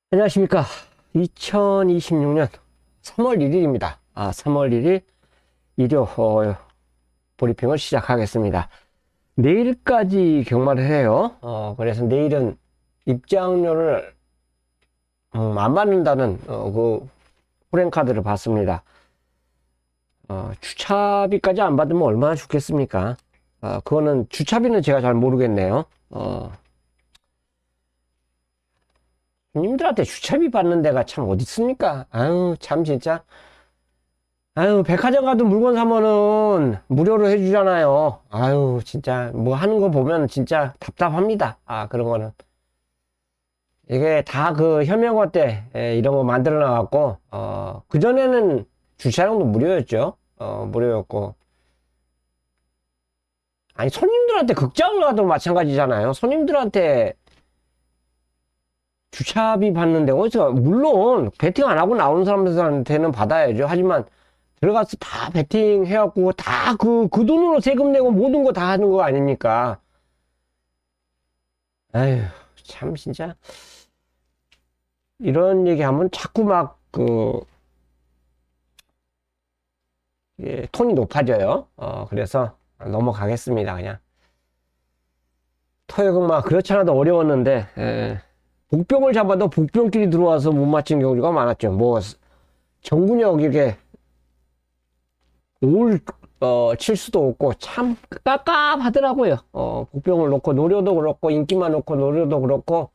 안녕하십니까. 2026년 3월 1일입니다. 3월 1일 일요 브리핑을 시작하겠습니다. 내일까지 경마를 해요. 그래서 내일은 입장료를 안 받는다는 그 프랭카드를 받습니다. 주차비까지 안 받으면 얼마나 좋겠습니까? 그거는 주차비는 제가 잘 모르겠네요. 님들한테 주차비 받는 데가 참 어디 있습니까? 아유, 참 진짜. 아유, 백화점 가도 물건 사면은 무료로 해주잖아요. 아유, 진짜 뭐 하는 거 보면 진짜 답답합니다. 그런 거는. 이게 다 그 현명화 때 이런 거 만들어 놔갖고, 그전에는 주차장도 무료였죠. 무료였고. 아니, 손님들한테 극장을 가도 마찬가지잖아요. 손님들한테 주차비 받는데 어디서 물론 베팅 안 하고 나오는 사람들한테는 받아야죠. 하지만 들어가서 다 베팅 해갖고 다 그 돈으로 세금 내고 모든 거 다 하는 거 아닙니까? 아휴, 참 진짜 이런 얘기하면 자꾸 막 톤이 높아져요. 그래서 넘어가겠습니다. 그냥 토요금 막 그렇지 않아도 어려웠는데. 복병을 잡아도 복병끼리 들어와서 못 맞힌 경우가 많았죠. 뭐 정군역 이렇게 칠 수도 없고 참 깝깝하더라고요. 복병을 놓고 노려도 그렇고 인기만 놓고 노려도 그렇고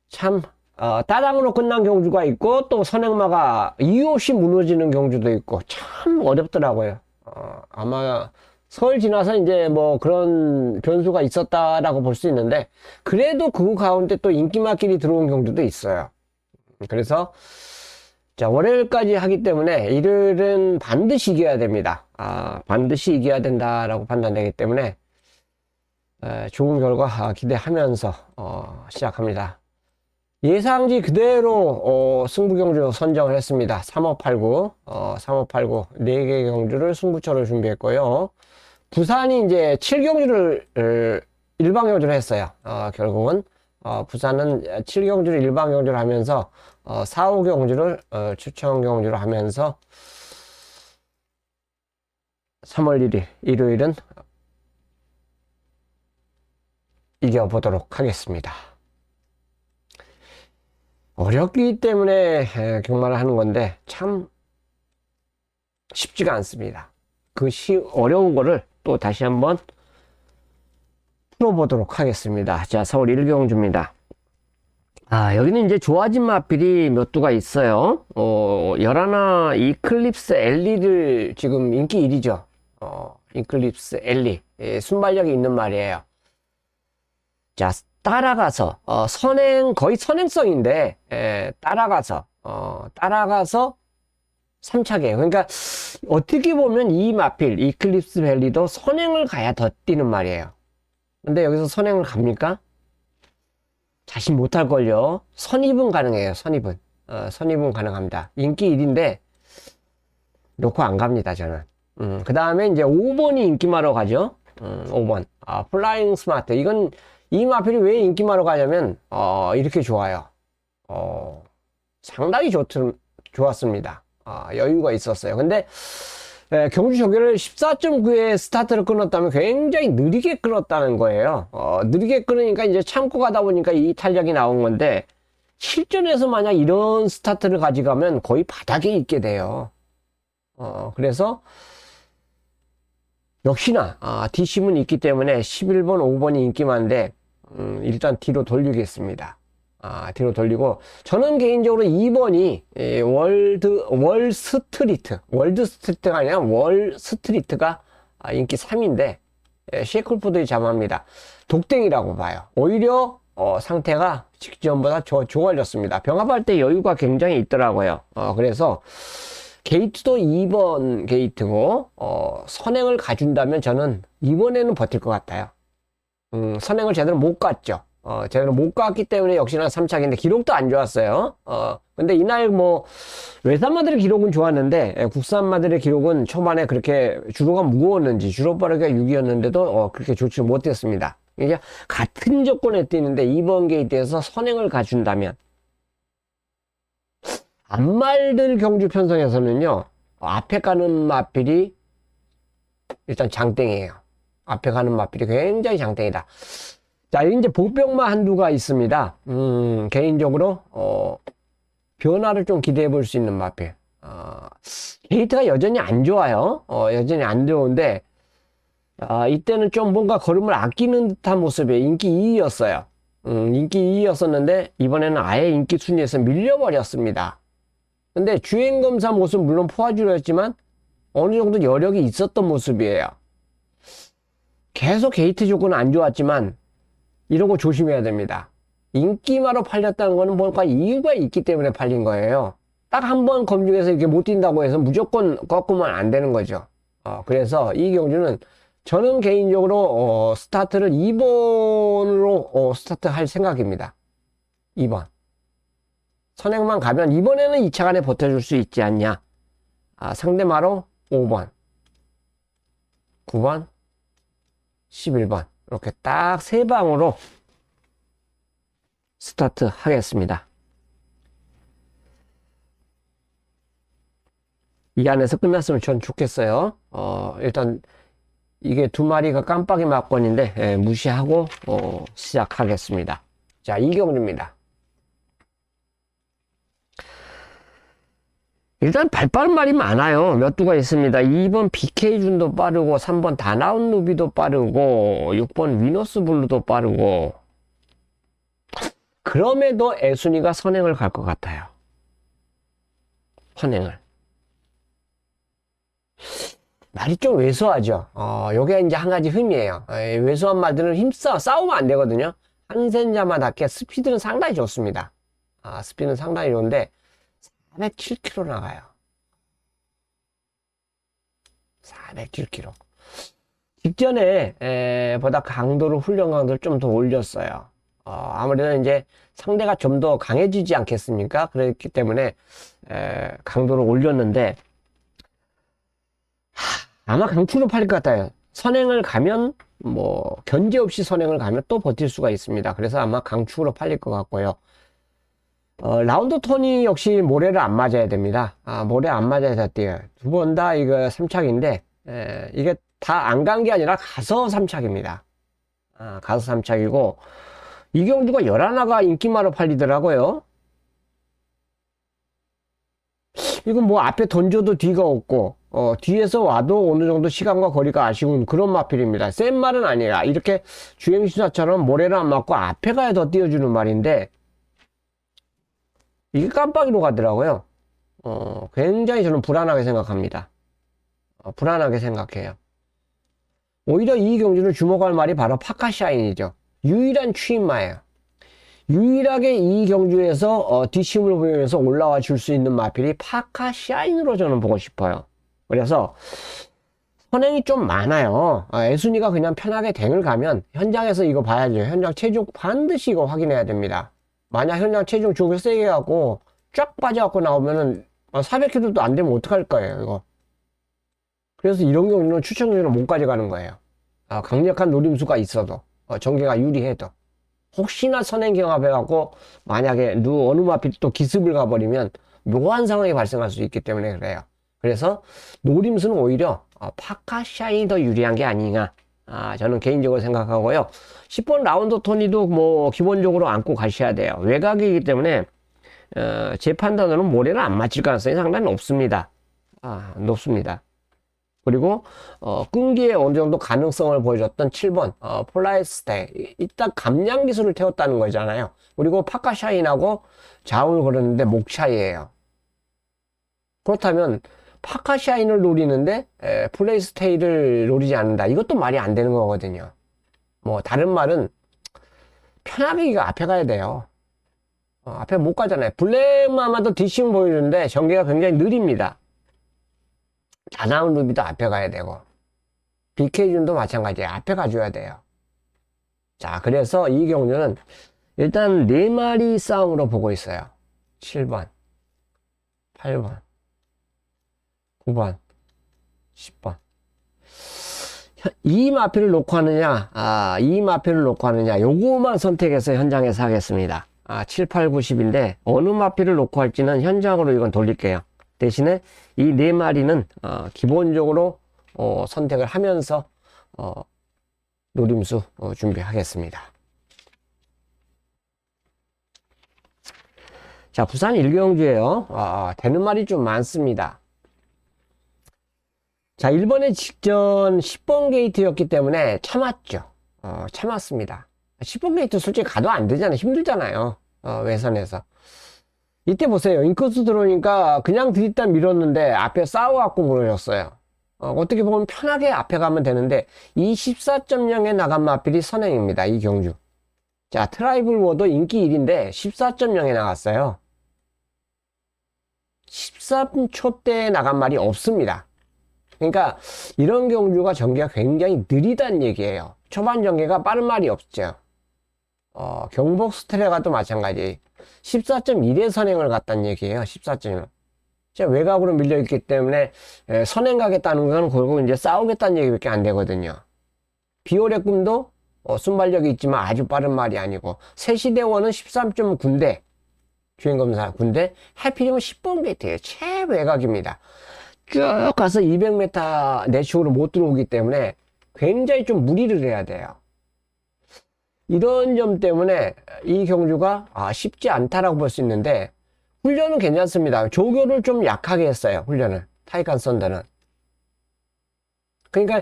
참 따당으로 끝난 경주가 있고 또 선행마가 이유 없이 무너지는 경주도 있고 참 어렵더라고요. 아마 설 지나서 이제 뭐 그런 변수가 있었다라고 볼 수 있는데 그래도 그 가운데 또 인기마끼리 들어온 경주도 있어요. 그래서 자, 월요일까지 하기 때문에 일요일은 반드시 이겨야 됩니다. 반드시 이겨야 된다라고 판단되기 때문에 좋은 결과 기대하면서 시작합니다. 예상지 그대로 승부 경주 선정을 했습니다. 3589, 3589 4개 경주를 승부처로 준비했고요. 부산이 이제 7경주를 일방 경주를 했어요. 결국은 부산은 7경주를 일방 경주를 하면서 4, 5경주를 추천 경주를 하면서 3월 1일 일요일은 이겨보도록 하겠습니다. 어렵기 때문에 경마를 하는 건데 참 쉽지가 않습니다. 그 어려운 거를 또 다시 한번 풀어보도록 하겠습니다. 자, 서울 1경주입니다. 여기는 이제 좋아진 마필이 몇 두가 있어요. 열하나 이클립스 엘리를 지금 인기 1위죠. 이클립스 엘리. 순발력이 있는 말이에요. 자, 따라가서, 거의 선행성인데, 따라가서 3차게요. 그러니까, 어떻게 보면 이 마필, 이클립스 밸리도 선행을 가야 더 뛰는 말이에요. 근데 여기서 선행을 갑니까? 자신 못할걸요. 선입은 가능해요. 선입은. 선입은 가능합니다. 인기 1인데, 놓고 안 갑니다, 저는. 그 다음에 이제 5번이 인기마로 가죠. 5번. 플라잉 스마트. 이 마필이 왜 인기마로 가냐면, 이렇게 좋아요. 상당히 좋았습니다. 여유가 있었어요. 근데, 경주 저기를 14.9에 스타트를 끊었다면 굉장히 느리게 끊었다는 거예요. 느리게 끊으니까 이제 참고 가다 보니까 이 탄력이 나온 건데, 실전에서 만약 이런 스타트를 가져가면 거의 바닥에 있게 돼요. 그래서, 역시나, 뒷심은 있기 때문에 11번, 5번이 인기만데, 일단 뒤로 돌리겠습니다. 뒤로 돌리고, 저는 개인적으로 2번이 월드 스트리트가 아니라 월 스트리트가 인기 3인데, 셰클푸드의 자마입니다. 독땡이라고 봐요. 오히려, 상태가 직전보다 좋아졌습니다. 병합할 때 여유가 굉장히 있더라고요. 그래서, 게이트도 2번 게이트고, 선행을 가준다면 저는 이번에는 버틸 것 같아요. 선행을 제대로 못 갔죠. 제대로 못 갔기 때문에 역시나 3착인데 기록도 안 좋았어요. 근데 이날 뭐 외산마들의 기록은 좋았는데 국산마들의 기록은 초반에 그렇게 주로가 무거웠는지 주로 빠르게 6이었는데도 그렇게 좋지 못했습니다. 이게 같은 조건에 뛰는데 2번 게이트에서 선행을 가준다면 안말들 경주 편성에서는요, 앞에 가는 마필이 일단 장땡이에요. 앞에 가는 마필이 굉장히 장땡이다. 자, 이제 복병만 한두가 있습니다. 개인적으로, 변화를 좀 기대해 볼 수 있는 마필. 게이트가 여전히 안 좋아요. 여전히 안 좋은데, 이때는 좀 뭔가 걸음을 아끼는 듯한 모습의 인기 2위였어요. 인기 2위였었는데, 이번에는 아예 인기 순위에서 밀려버렸습니다. 근데 주행검사 모습 물론 포화주였지만, 어느 정도 여력이 있었던 모습이에요. 계속 게이트 조건은 안 좋았지만, 이런 거 조심해야 됩니다. 인기마로 팔렸다는 거는 뭔가 이유가 있기 때문에 팔린 거예요. 딱 한 번 검증해서 이렇게 못 뛴다고 해서 무조건 꺾으면 안 되는 거죠. 그래서 이 경주는 저는 개인적으로 스타트를 2번으로 스타트 할 생각입니다. 2번. 선행만 가면 이번에는 2차 간에 버텨줄 수 있지 않냐. 상대마로 5번, 9번, 11번. 이렇게 딱 세 방으로 스타트 하겠습니다. 이 안에서 끝났으면 전 좋겠어요. 일단 이게 두 마리가 깜빡이 막건인데 무시하고 시작하겠습니다. 자, 이경주입니다. 일단 발빠른 말이 많아요. 몇 두가 있습니다. 2번 BK준도 빠르고 3번 다나운 루비도 빠르고 6번 위너스 블루도 빠르고 그럼에도 애순이가 선행을 갈 것 같아요. 선행을. 말이 좀 왜소하죠. 요게 이제 한 가지 흠이에요. 왜소한 말들은 싸우면 안 되거든요. 한센자마답게 스피드는 상당히 좋습니다. 스피드는 상당히 좋은데 407km 나가요. 407km. 직전에 보다 훈련 강도를 좀 더 올렸어요. 아무래도 이제 상대가 좀 더 강해지지 않겠습니까? 그렇기 때문에 강도를 올렸는데 아마 강추로 팔릴 것 같아요. 선행을 가면 뭐 견제 없이 선행을 가면 또 버틸 수가 있습니다. 그래서 아마 강축으로 팔릴 것 같고요. 라운드 톤이 역시 모래를 안 맞아야 됩니다. 모래 안 맞아야 다 뛰어요. 두 번 다 이거 3착인데, 이게 다 안 간 게 아니라 가서 3착입니다. 가서 3착이고, 이 경주가 11화가 인기마로 팔리더라고요. 이건 뭐 앞에 던져도 뒤가 없고, 뒤에서 와도 어느 정도 시간과 거리가 아쉬운 그런 마필입니다. 센 말은 아니라, 이렇게 주행시사처럼 모래를 안 맞고 앞에 가야 더 띄워주는 말인데, 이게 깜빡이로 가더라고요. 굉장히 저는 불안하게 생각합니다. 불안하게 생각해요. 오히려 이 경주를 주목할 말이 바로 파카샤인이죠. 유일한 취임마예요. 유일하게 이 경주에서 뒷심을 보면서 올라와 줄 수 있는 마필이 파카샤인으로 저는 보고 싶어요. 그래서 선행이 좀 많아요. 애순이가 그냥 편하게 댕을 가면 현장에서 이거 봐야죠. 현장 체중 반드시 이거 확인해야 됩니다. 만약 현장 체중 조금 세게 갖고 쫙 빠져갖고 나오면은 400kg도 안 되면 어떡할 거예요, 이거. 그래서 이런 경우는 추천전으로 못 가져가는 거예요. 강력한 노림수가 있어도, 전개가 유리해도. 혹시나 선행 경합해갖고 만약에 어느 마필이 또 기습을 가버리면 묘한 상황이 발생할 수 있기 때문에 그래요. 그래서 노림수는 오히려 파카샤인이 더 유리한 게 아니냐. 저는 개인적으로 생각하고요. 10번 라운드 토니도 뭐 기본적으로 안고 가셔야 돼요. 외곽이기 때문에 제 판단으로는 모래를 안 맞힐 가능성이 상당히 높습니다. 높습니다. 그리고 끈기에 어느 정도 가능성을 보여줬던 7번 폴라이스테 일단 감량 기술을 태웠다는 거잖아요. 그리고 파카샤인하고 좌우를 걸었는데 목 차이예요. 그렇다면 파카샤인을 노리는데 플레이스테이를 노리지 않는다. 이것도 말이 안 되는 거거든요. 뭐 다른 말은 편하게 이거 앞에 가야 돼요. 앞에 못 가잖아요. 블랙마마도 뒷심 보이는데 전개가 굉장히 느립니다. 다나운 루비도 앞에 가야 되고 BK준도 마찬가지예요. 앞에 가줘야 돼요. 자, 그래서 이 경주는 일단 4마리 싸움으로 보고 있어요. 7번, 8번, 9번, 10번. 이 마필을 놓고 하느냐, 이 마필을 놓고 하느냐, 요거만 선택해서 현장에서 하겠습니다. 7, 8, 90인데 어느 마필을 놓고 할지는 현장으로 이건 돌릴게요. 대신에 이 네 마리는 기본적으로 선택을 하면서 노림수 준비하겠습니다. 자, 부산 일경주예요. 되는 말이 좀 많습니다. 자, 1번에 직전 10번 게이트였기 때문에 참았죠. 참았습니다. 10번 게이트 솔직히 가도 안 되잖아요. 힘들잖아요. 외선에서. 이때 보세요. 인코스 들어오니까 그냥 들이다 밀었는데 앞에 싸워갖고 무너졌어요. 어떻게 보면 편하게 앞에 가면 되는데 이 14.0에 나간 마필이 선행입니다. 이 경주. 자, 트라이블 워도 인기 1인데 14.0에 나갔어요. 13초대에 나간 말이 없습니다. 그러니까 이런 경주가 전개가 굉장히 느리다는 얘기예요. 초반 전개가 빠른 말이 없죠. 경복 스트레가도 마찬가지. 14.1의 선행을 갔다는 얘기예요. 14.1. 외곽으로 밀려있기 때문에 선행 가겠다는 건 결국 이제 싸우겠다는 얘기밖에 안 되거든요. 비올의 꿈도 순발력이 있지만 아주 빠른 말이 아니고 세시대원은 13.9인데 주행검사 군대 해피림은 10번 게이트예요. 최외곽입니다. 쭉 가서 200m 내축으로 못 들어오기 때문에 굉장히 좀 무리를 해야 돼요. 이런 점 때문에 이 경주가 쉽지 않다라고 볼 수 있는데 훈련은 괜찮습니다. 조교를 좀 약하게 했어요. 훈련을. 타이칸 썬더는. 그러니까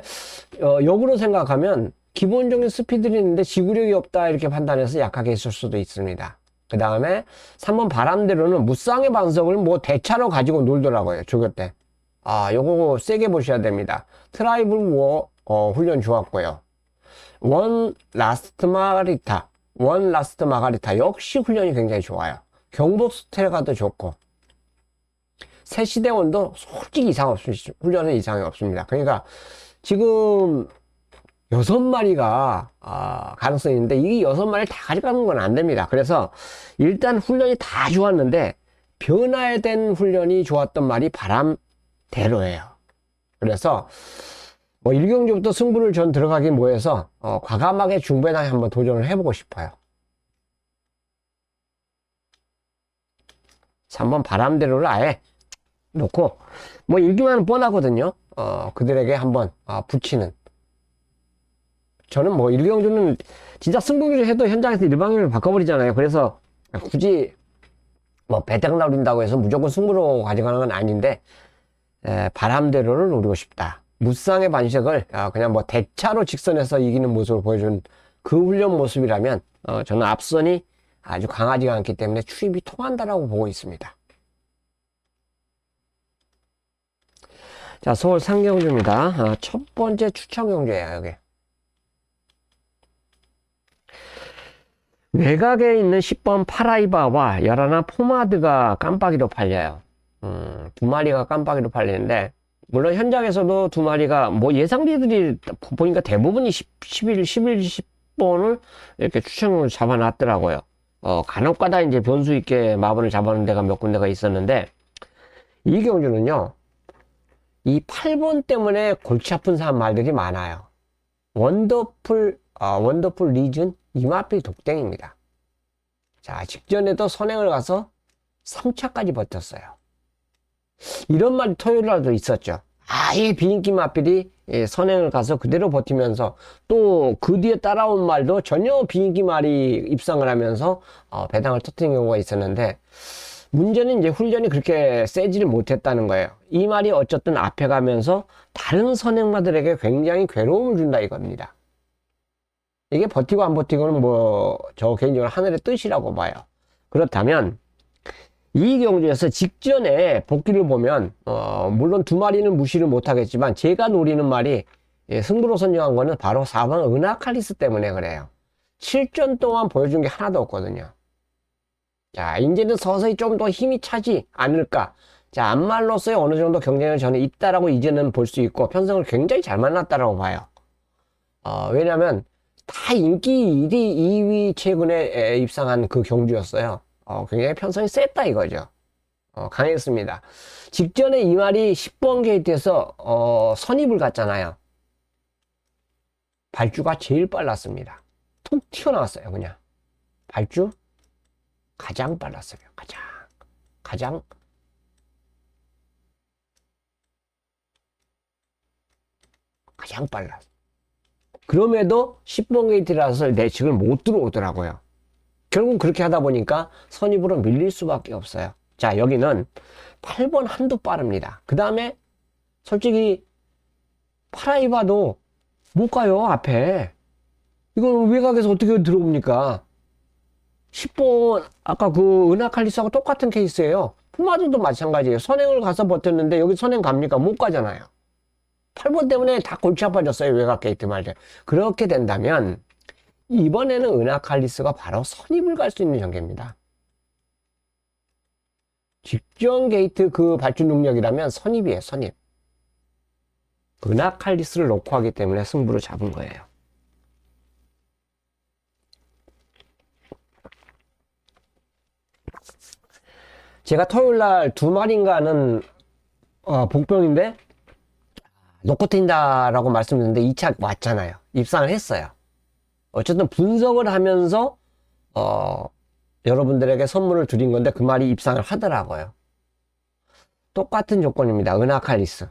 역으로 생각하면 기본적인 스피드는 있는데 지구력이 없다 이렇게 판단해서 약하게 했을 수도 있습니다. 그 다음에 3번 바람대로는 무쌍의 반석을 뭐 대차로 가지고 놀더라고요. 조교 때. 요거 세게 보셔야 됩니다. 트라이블 워 훈련 좋았고요. 원 라스트 마가리타 역시 훈련이 굉장히 좋아요. 경복 스텔가도 좋고 새시대원도 솔직히 이상 없습니다. 훈련은 이상이 없습니다. 그러니까 지금 6마리가 가능성이 있는데 이 6마리를 다 가져가는 건 안 됩니다. 그래서 일단 훈련이 다 좋았는데 변화된 훈련이 좋았던 말이 바람대로예요. 그래서 뭐 1경주부터 승부를 전 들어가긴 뭐해서 과감하게 중배당에 한번 도전을 해보고 싶어요. 3번 바람대로를 아예 놓고 뭐 1기만은 뻔하거든요. 그들에게 한번 붙이는. 저는 뭐 1경주는 진짜 승부를 해도 현장에서 일방향을 바꿔버리잖아요. 그래서 굳이 뭐 배당 나린다고 해서 무조건 승부로 가져가는 건 아닌데 바람대로를 노리고 싶다. 무쌍의 반석을 그냥 뭐 대차로 직선해서 이기는 모습을 보여준 그 훈련 모습이라면 저는 앞선이 아주 강하지가 않기 때문에 출입이 통한다라고 보고 있습니다. 자, 서울 상경주입니다. 첫 번째 추천 경주예요. 여기 외곽에 있는 10번 파라이바와 11 포마드가 깜빡이로 팔려요. 2마리가 깜빡이로 팔리는데 물론 현장에서도 2마리가 뭐 예상리들이 보니까 대부분이 11, 10번을 이렇게 추천으로 잡아놨더라고요. 간혹가다 이제 변수 있게 마번을 잡아놓은 데가 몇 군데가 있었는데 이 경주는요, 이 8번 때문에 골치 아픈 사람 말들이 많아요. 원더풀 리즌 이마필 독땡입니다. 자, 직전에도 선행을 가서 3차까지 버텼어요. 이런 말이 토요일 날도 있었죠. 아예 비인기 마필이 선행을 가서 그대로 버티면서 또 그 뒤에 따라온 말도 전혀 비인기 말이 입상을 하면서 배당을 터뜨린 경우가 있었는데 문제는 이제 훈련이 그렇게 세지를 못했다는 거예요. 이 말이 어쨌든 앞에 가면서 다른 선행마들에게 굉장히 괴로움을 준다 이겁니다. 이게 버티고 안 버티고는 뭐 저 개인적으로 하늘의 뜻이라고 봐요. 그렇다면 이 경주에서 직전에 복귀를 보면 물론 2마리는 무시를 못하겠지만 제가 노리는 말이 승부로 선정한 거는 바로 4번 은하칼리스 때문에 그래요. 7전 동안 보여준 게 하나도 없거든요. 자, 이제는 서서히 좀 더 힘이 차지 않을까. 자, 암말로서의 어느 정도 경쟁을 저는 있다라고 이제는 볼 수 있고 편성을 굉장히 잘 만났다라고 봐요. 왜냐면 다 인기 1위, 2위 최근에 입상한 그 경주였어요. 굉장히 편성이 셌다 이거죠. 강했습니다. 직전에 이 말이 10번 게이트에서 선입을 갔잖아요. 발주가 제일 빨랐습니다. 툭 튀어나왔어요. 그냥 발주 가장 빨랐어요. 가장 빨랐어요. 그럼에도 10번 게이트라서 내측을 못 들어오더라고요. 결국 그렇게 하다 보니까 선입으로 밀릴 수밖에 없어요. 자, 여기는 8번 한도 빠릅니다. 그 다음에 솔직히 파라이바도 못 가요, 앞에. 이건 외곽에서 어떻게 들어옵니까? 10번 아까 그 은하칼리스하고 똑같은 케이스예요. 푸마도도 마찬가지예요. 선행을 가서 버텼는데 여기 선행 갑니까? 못 가잖아요. 8번 때문에 다 골치 아파졌어요. 외곽 게이트 말이죠. 그렇게 된다면 이번에는 은하칼리스가 바로 선입을 갈 수 있는 전개입니다. 직전 게이트 그 발주 능력이라면 선입이에요. 선입. 은하칼리스를 놓고 하기 때문에 승부를 잡은 거예요. 제가 토요일날 2마리인가는 복병인데 놓고 튄다라고 말씀드렸는데 2차 왔잖아요. 입상을 했어요. 어쨌든 분석을 하면서 여러분들에게 선물을 드린 건데 그 말이 입상을 하더라고요. 똑같은 조건입니다. 은하칼리스.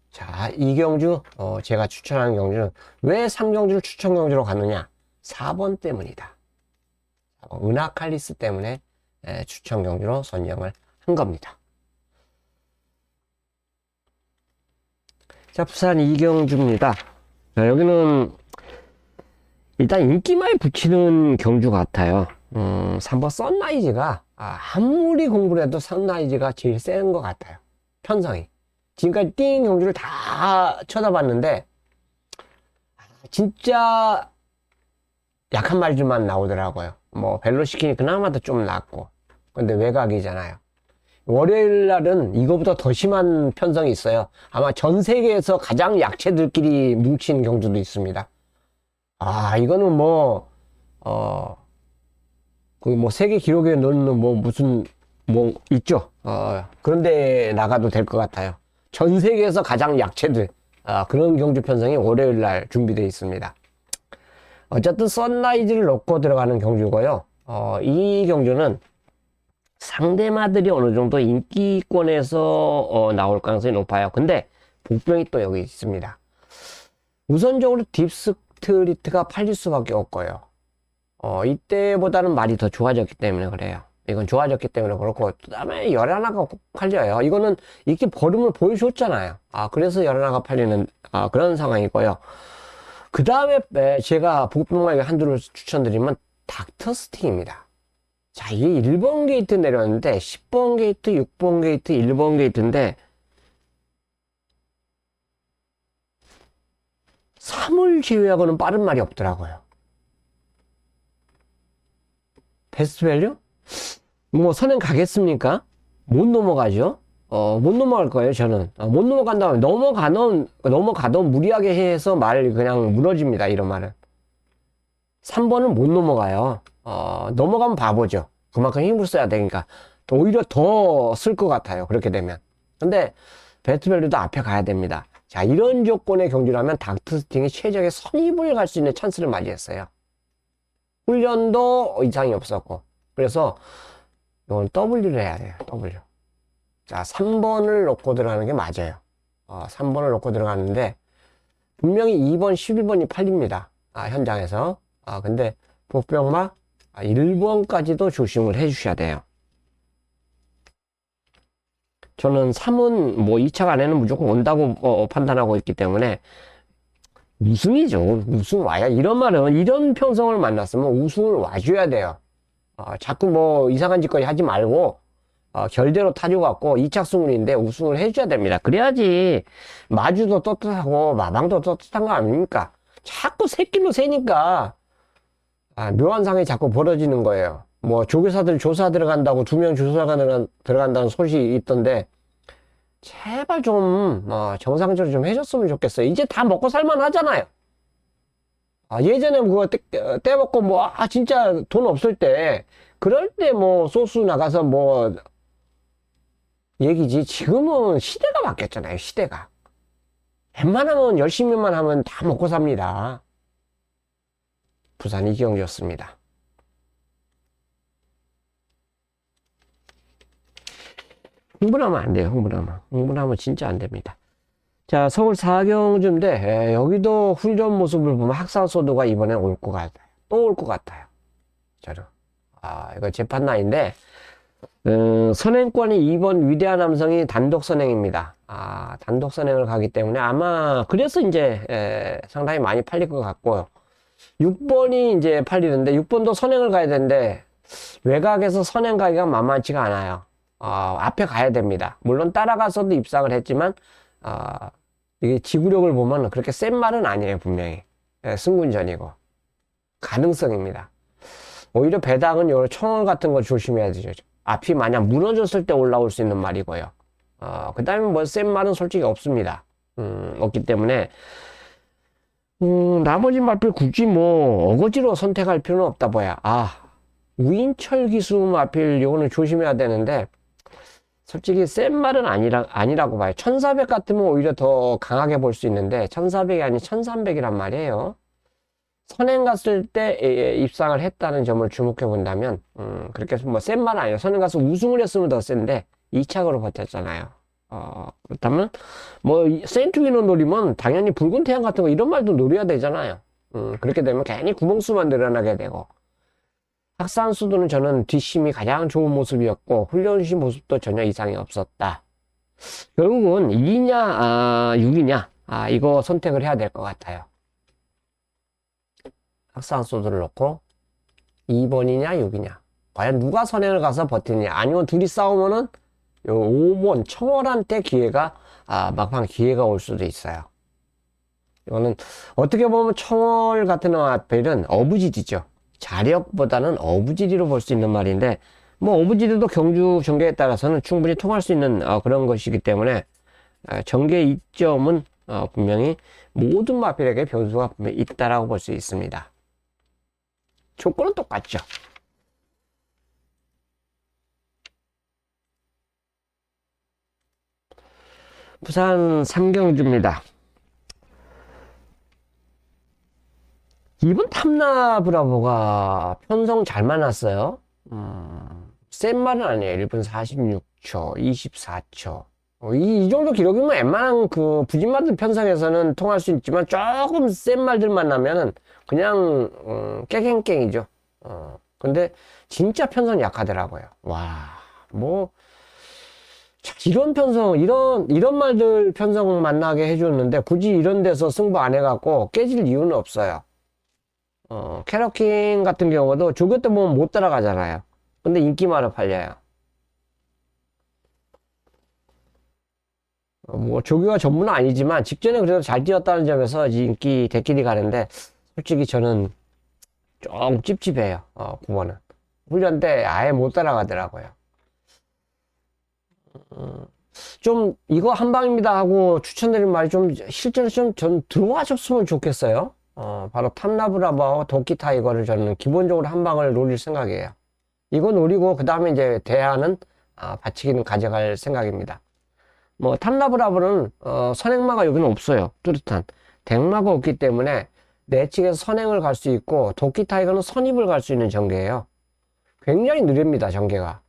자, 이 경주 제가 추천하는 경주는 왜 3경주를 추천 경주로 가느냐? 4번 때문이다. 은하칼리스 때문에 추천 경주로 선정을 한 겁니다. 자, 부산 이경주입니다. 자, 여기는 일단 인기마에 붙이는 경주 같아요. 3번 선라이즈가 아무리 공부를 해도 선라이즈가 제일 센 것 같아요. 편성이. 지금까지 띵 경주를 다 쳐다봤는데 진짜 약한 말들만 나오더라고요. 뭐 벨로시킨이 그나마도 좀 낫고. 근데 외곽이잖아요. 월요일 날은 이거보다 더 심한 편성이 있어요. 아마 전 세계에서 가장 약체들끼리 뭉친 경주도 있습니다. 이거는 뭐 세계 기록에 넣는 무슨 있죠. 그런데 나가도 될 것 같아요. 전 세계에서 가장 약체들 그런 경주 편성이 월요일 날 준비되어 있습니다. 어쨌든 선라이즈를 놓고 들어가는 경주고요. 이 경주는 상대마들이 어느 정도 인기권에서 나올 가능성이 높아요. 근데 복병이 또 여기 있습니다. 우선적으로 딥스트리트가 팔릴 수밖에 없고요. 이때보다는 말이 더 좋아졌기 때문에 그래요. 이건 좋아졌기 때문에 그렇고, 그 다음에 11화가 꼭 팔려요. 이거는 이렇게 버름을 보여줬잖아요. 그래서 11화가 팔리는 그런 상황이고요. 그 다음에 제가 복병마에 한두를 추천드리면 닥터스틱입니다. 자, 이게 1번 게이트 내려왔는데 10번 게이트, 6번 게이트, 1번 게이트인데 3을 제외하고는 빠른 말이 없더라고요. 베스트 밸류? 뭐 선행 가겠습니까? 못 넘어가죠. 못 넘어갈 거예요, 저는. 못 넘어간다면 넘어가던 무리하게 해서 말 그냥 무너집니다, 이런 말은. 3번은 못 넘어가요. 넘어가면 바보죠. 그만큼 힘을 써야 되니까. 오히려 더 쓸 것 같아요, 그렇게 되면. 근데 베스트 밸류도 앞에 가야 됩니다. 자, 이런 조건의 경주라면 닥터스팅이 최적의 선입을 갈 수 있는 찬스를 맞이했어요. 훈련도 이상이 없었고. 그래서 이건 W를 해야 돼요. W. 자, 3번을 놓고 들어가는 게 맞아요. 3번을 놓고 들어가는데 분명히 2번, 11번이 팔립니다. 현장에서. 근데 복병마 1번까지도 조심을 해 주셔야 돼요. 저는 3은 뭐 2차 안에는 무조건 온다고 판단하고 있기 때문에 우승이죠. 우승 와야. 이런 말은 이런 편성을 만났으면 우승을 와줘야 돼요. 자꾸 뭐 이상한 짓거리 하지 말고 결대로 타줘갖고 2차 승률인데 우승을 해줘야 됩니다. 그래야지 마주도 떳떳하고 마방도 떳떳한 거 아닙니까? 자꾸 새끼로 새니까 묘한 상황이 자꾸 벌어지는 거예요. 뭐 조교사들 조사 들어간다고 2명 조사가 들어간다는 소식이 있던데 제발 좀 정상적으로 좀 해줬으면 좋겠어요. 이제 다 먹고 살만 하잖아요. 예전에 그거 떼먹고 진짜 돈 없을 때 그럴 때 뭐 소수 나가서 뭐 얘기지. 지금은 시대가 바뀌었잖아요. 시대가. 웬만하면 열심히만 하면 다 먹고 삽니다. 부산 이경주였습니다. 흥분하면 안 돼요. 흥분하면 진짜 안 됩니다. 자, 서울 사경주인데 여기도 훈련 모습을 보면 학산소도가 이번에 올 것 같아요. 또 올 것 같아요. 저는. 이거 재판나인데 선행권이 2번 위대한 남성이 단독 선행입니다. 단독 선행을 가기 때문에 아마 그래서 이제 상당히 많이 팔릴 것 같고요. 6번이 이제 팔리는데 6번도 선행을 가야 되는데 외곽에서 선행 가기가 만만치가 않아요. 앞에 가야 됩니다. 물론 따라가서도 입상을 했지만 이게 지구력을 보면 그렇게 센 말은 아니에요. 분명히 승군전이고 가능성입니다. 오히려 배당은 요 청월 같은 거 조심해야 되죠. 앞이 만약 무너졌을 때 올라올 수 있는 말이고요. 그 다음에 뭐 센 말은 솔직히 없습니다. 없기 때문에 나머지 말필 굳이 뭐 어거지로 선택할 필요는 없다 보야. 우인철 기수 말필 요거는 조심해야 되는데 솔직히 센 말은 아니라고 봐요. 1400 같으면 오히려 더 강하게 볼 수 있는데 1400이 아닌 1300이란 말이에요. 선행 갔을 때 입상을 했다는 점을 주목해 본다면 그렇게 뭐 센 말은 아니에요. 선행 가서 우승을 했으면 더 센데 2착으로 버텼잖아요. 그렇다면 뭐 센투기노 노리면 당연히 붉은 태양 같은 거 이런 말도 노려야 되잖아요. 그렇게 되면 괜히 구멍수만 늘어나게 되고 학산수도는 저는 뒷심이 가장 좋은 모습이었고 훈련시 모습도 전혀 이상이 없었다. 결국은 2냐 6이냐 이거 선택을 해야 될 것 같아요. 학산수도를 놓고 2번이냐 6이냐 과연 누가 선행을 가서 버티느냐 아니면 둘이 싸우면은 요 5번 청월한테 기회가 막판 기회가 올 수도 있어요. 이거는 어떻게 보면 청월 같은 마필은 어부지리죠. 자력보다는 어부지리로 볼 수 있는 말인데 뭐 어부지리도 경주 전개에 따라서는 충분히 통할 수 있는 그런 것이기 때문에 전개 이점은 분명히 모든 마필에게 변수가 분명히 있다라고 볼 수 있습니다. 조건은 똑같죠. 부산 삼경주입니다. 이번 탐나브라보가 편성 잘 만났어요. 센 말은 아니에요. 1분 46초, 24초. 이 정도 기록이면 웬만한 그 부진마들 편성에서는 통할 수 있지만 조금 센 말들 만나면은 그냥 깨갱깽이죠. 근데 진짜 편성 약하더라고요. 뭐 이런 편성, 이런 말들 편성 만나게 해줬는데 굳이 이런 데서 승부 안 해갖고 깨질 이유는 없어요. 캐러킹 같은 경우도 조교 때 보면 못 따라가잖아요. 근데 인기만은 팔려요. 뭐 조교가 전문은 아니지만 직전에 그래도 잘 뛰었다는 점에서 인기 대끼리 가는데 솔직히 저는 조금 찝찝해요. 9번은. 훈련 때 아예 못 따라가더라고요. 좀 이거 한방입니다 하고 추천드린 말이 좀 실제로 좀 전 들어와줬으면 좋겠어요. 바로 탐라브라바와 도끼 타이거를 저는 기본적으로 한방을 노릴 생각이에요. 이거 노리고 그 다음에 이제 대안은 받치기는 가져갈 생각입니다. 뭐 탐라브라바는 선행마가 여기는 없어요. 뚜렷한 덱마가 없기 때문에 내측에서 선행을 갈 수 있고 도끼 타이거는 선입을 갈 수 있는 전개예요. 굉장히 느립니다. 전개가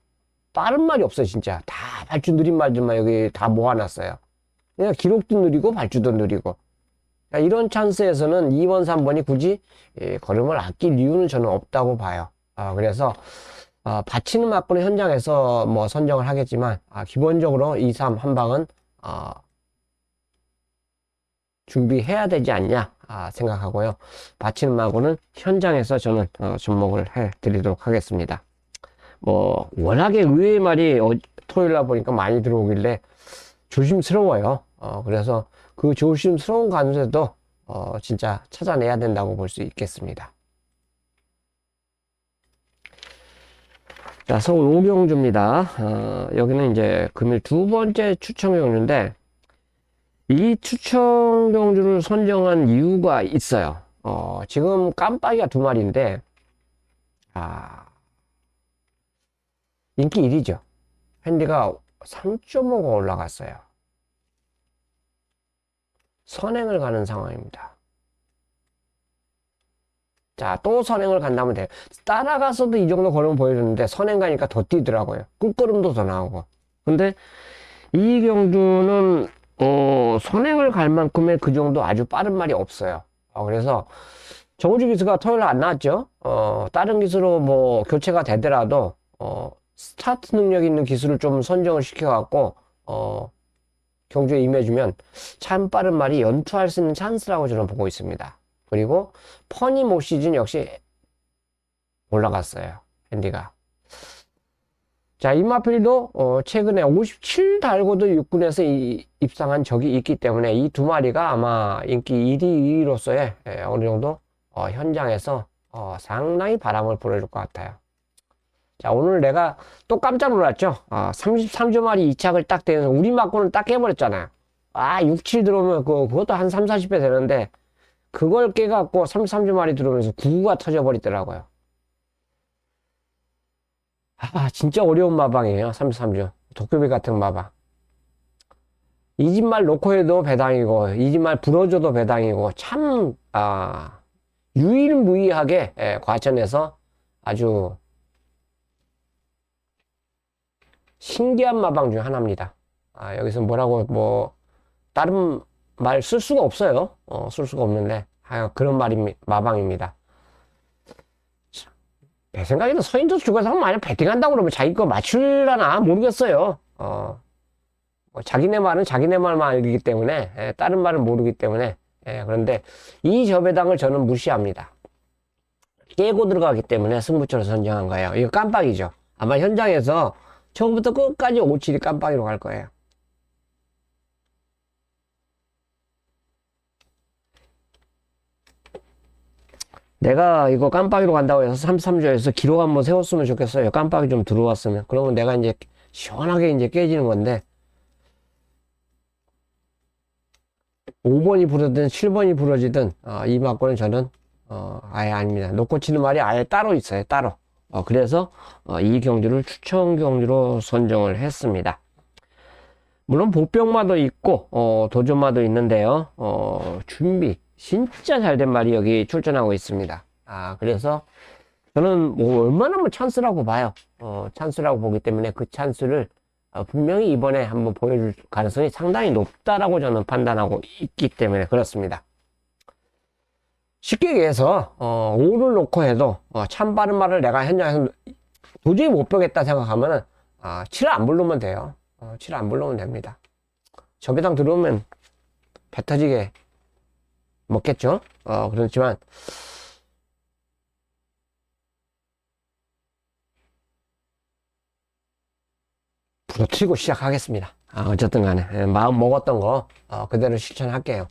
빠른 말이 없어요. 진짜 다 발주 느린 말들만 여기 다 모아놨어요. 그냥 기록도 느리고 발주도 느리고 이런 찬스에서는 2번 3번이 굳이 걸음을 아낄 이유는 저는 없다고 봐요. 그래서 받치는 맞고는 현장에서 뭐 선정을 하겠지만 기본적으로 2, 3 한방은 준비해야 되지 않냐 생각하고요. 받치는 맞고는 현장에서 저는 접목을 해 드리도록 하겠습니다. 뭐 워낙에 의외의 말이 토요일날 보니까 많이 들어오길래 조심스러워요. 그래서 그 조심스러운 가운데도 진짜 찾아내야 된다고 볼 수 있겠습니다. 자, 서울 오경주입니다. 여기는 이제 금일 두 번째 추천 경주인데 이 추천 경주를 선정한 이유가 있어요. 지금 깜빡이가 두 마리인데 인기 1위죠. 핸디가 3.5가 올라갔어요. 선행을 가는 상황입니다. 자, 또 선행을 간다면 돼요. 따라가서도 이 정도 걸음 보여줬는데 선행 가니까 더 뛰더라고요. 끝걸음도 더 나오고. 근데 이 경주는 선행을 갈 만큼의 그 정도 아주 빠른 말이 없어요. 그래서 정우주 기수가 토요일 안 나왔죠. 다른 기수로 뭐 교체가 되더라도 스타트 능력 있는 기수를 좀 선정을 시켜갖고 경주에 임해주면 참 빠른 말이 연투할 수 있는 찬스라고 저는 보고 있습니다. 그리고 퍼니 모 시즌 역시 올라갔어요. 앤디가. 자, 임마필도 최근에 57 달고도 6군에서 입상한 적이 있기 때문에 이 두 마리가 아마 인기 1위, 2위로서의 어느 정도 현장에서 상당히 바람을 불어줄 것 같아요. 자, 오늘 내가 또 깜짝 놀랐죠. 33조 마리 2착을 딱 대면서 우리 맞고는 딱 깨버렸잖아요. 6, 7 들어오면 그것도 한 3, 40배 되는데 그걸 깨갖고 33조 마리 들어오면서 9가 터져버리더라고요. 진짜 어려운 마방이에요. 33조. 도깨비 같은 마방. 이 집 말 놓고 해도 배당이고, 이 집 말 불어줘도 배당이고, 참, 유일무이하게 과천에서 아주 신기한 마방 중 하나입니다. 여기서 뭐라고, 다른 말 쓸 수가 없어요. 쓸 수가 없는데, 그런 마방입니다. 내 생각에는 서인도 쪽에서 만약 배팅한다고 그러면 자기 거 맞출라나 모르겠어요. 자기네 말은 자기네 말만 알기 때문에, 다른 말은 모르기 때문에, 그런데 이 저배당을 저는 무시합니다. 깨고 들어가기 때문에 승부처로 선정한 거예요. 이거 깜빡이죠. 아마 현장에서 처음부터 끝까지 57이 깜빡이로 갈 거예요. 내가 이거 깜빡이로 간다고 해서 33조에서 기록 한번 세웠으면 좋겠어요. 깜빡이 좀 들어왔으면. 그러면 내가 이제 시원하게 이제 깨지는 건데, 5번이 부러지든 7번이 부러지든, 이 맞고는 저는, 아예 아닙니다. 놓고 치는 말이 아예 따로 있어요. 따로. 그래서, 이 경주를 추천 경주로 선정을 했습니다. 물론 복병마도 있고, 도전마도 있는데요. 준비. 진짜 잘된 말이 여기 출전하고 있습니다. 그래서 저는 뭐 얼마나 찬스라고 봐요. 찬스라고 보기 때문에 그 찬스를 분명히 이번에 한번 보여줄 가능성이 상당히 높다라고 저는 판단하고 있기 때문에 그렇습니다. 쉽게 얘기해서 5를 놓고 해도 참 빠른 말을 내가 현장에서 도저히 못 보겠다 생각하면은 7을 안 부르면 돼요. 7을 안 부르면 됩니다. 저배당 들어오면 배 터지게 먹겠죠? 그렇지만, 부러뜨리고 시작하겠습니다. 어쨌든 간에, 마음 먹었던 거, 그대로 실천할게요.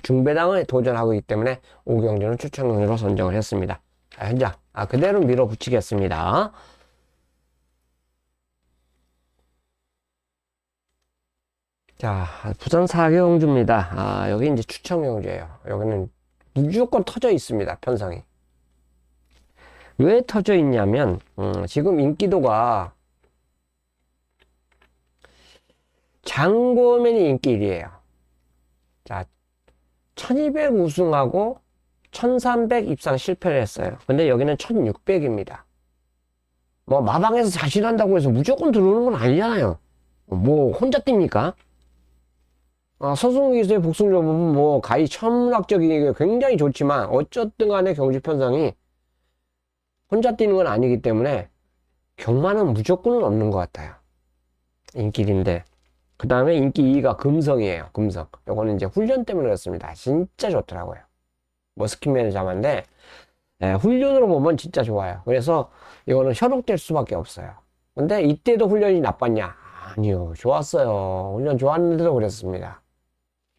중배당을 도전하고 있기 때문에, 오경주는 추천경주로 선정을 했습니다. 현장, 그대로 밀어붙이겠습니다. 자, 부산 4경주입니다. 여기 이제 추천경주예요. 여기는 무조건 터져 있습니다. 편성이. 왜 터져 있냐면, 지금 인기도가 장고면이 인기 1위에요. 자, 1200 우승하고 1300 입상 실패를 했어요. 근데 여기는 1600입니다. 뭐, 마방에서 자신한다고 해서 무조건 들어오는 건 아니잖아요. 뭐, 혼자 뜁니까? 서승기수의 복승점은 뭐 가히 천문학적이게 굉장히 좋지만 어쨌든 간에 경주 편성이 혼자 뛰는 건 아니기 때문에 경마는 무조건은 없는 것 같아요. 인기 1인데 그 다음에 인기 2위가 금성이에요. 금성. 요거는 이제 훈련 때문에 그렇습니다. 진짜 좋더라고요. 머스킷맨을 잡았는데 훈련으로 보면 진짜 좋아요. 그래서 이거는 현혹될 수밖에 없어요. 근데 이때도 훈련이 나빴냐? 아니요. 좋았어요. 훈련 좋았는데도 그랬습니다.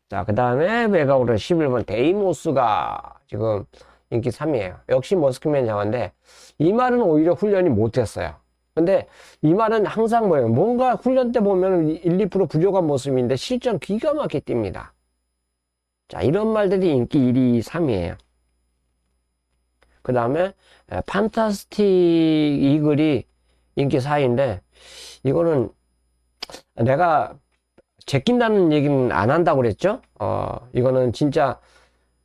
자, 그 다음에 메가오르 11번 데이모스가 지금 인기 3위에요. 역시 머스크맨 장한데 이 말은 오히려 훈련이 못했어요. 근데 이 말은 항상 뭐예요? 뭔가 훈련 때 보면 1, 2% 부족한 모습인데 실전 기가 막히게 뜁니다. 자, 이런 말들이 인기 1위, 3위에요. 그 다음에 판타스틱 이글이 인기 4위인데 이거는 내가 제낀다는 얘기는 안 한다고 그랬죠? 이거는 진짜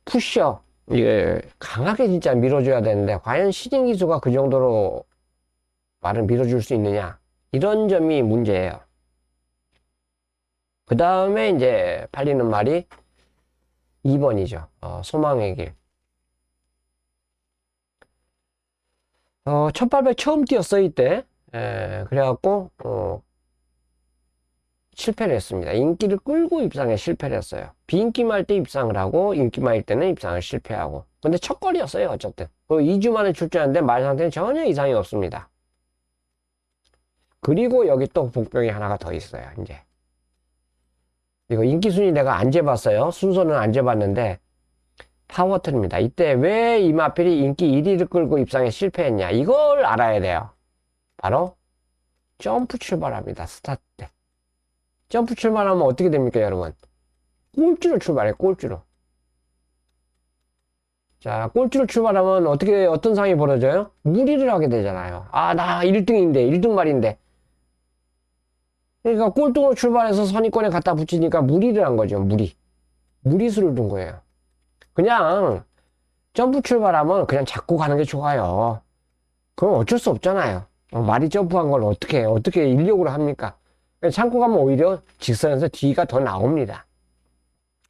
푸셔. 이게 강하게 진짜 밀어줘야 되는데, 과연 시즌 기수가 그 정도로 말을 밀어줄 수 있느냐? 이런 점이 문제예요. 그 다음에 이제 팔리는 말이 2번이죠. 소망의 길. 1800 처음 뛰었어, 이때. 그래갖고, 실패를 했습니다. 인기를 끌고 입상에 실패를 했어요. 비인기말 때 입상을 하고, 인기말일 때는 입상을 실패하고. 근데 첫 걸이었어요, 어쨌든. 2주 만에 출전했는데 말 상태는 전혀 이상이 없습니다. 그리고 여기 또 복병이 하나가 더 있어요, 이제. 이거 인기 순위 내가 안 재봤어요. 순서는 안 재봤는데, 파워틀입니다. 이때 왜 이마필이 인기 1위를 끌고 입상에 실패했냐. 이걸 알아야 돼요. 바로, 점프 출발합니다. 스타트 때. 점프 출발하면 어떻게 됩니까, 여러분? 꼴찌로 출발해, 꼴찌로. 자, 꼴찌로 출발하면 어떤 상황이 벌어져요? 무리를 하게 되잖아요. 아, 나 1등인데, 1등 말인데. 그러니까 꼴등으로 출발해서 선입권에 갖다 붙이니까 무리를 한 거죠, 무리. 무리수를 둔 거예요. 그냥, 점프 출발하면 그냥 잡고 가는 게 좋아요. 그럼 어쩔 수 없잖아요. 말이 점프한 걸 어떻게 인력으로 합니까? 참고 가면 오히려 직선에서 뒤가 더 나옵니다.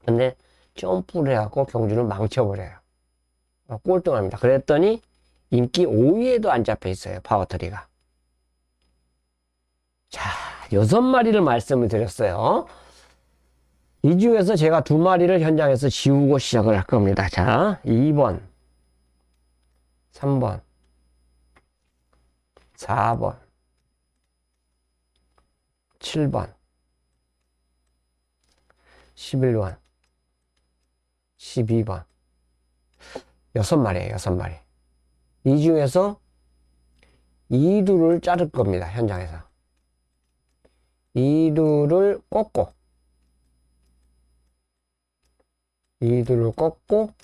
근데 점프를 해갖고 경주를 망쳐버려요. 꼴등합니다. 그랬더니 인기 5위에도 안 잡혀 있어요. 파워트리가. 자, 6마리를 말씀을 드렸어요. 이 중에서 제가 2마리를 현장에서 지우고 시작을 할 겁니다. 자, 2번, 3번, 4번, 7번, 11번, 12번. 6마리에요, 6마리. 이 중에서 2두를 자를 겁니다, 현장에서. 2두를 꺾고,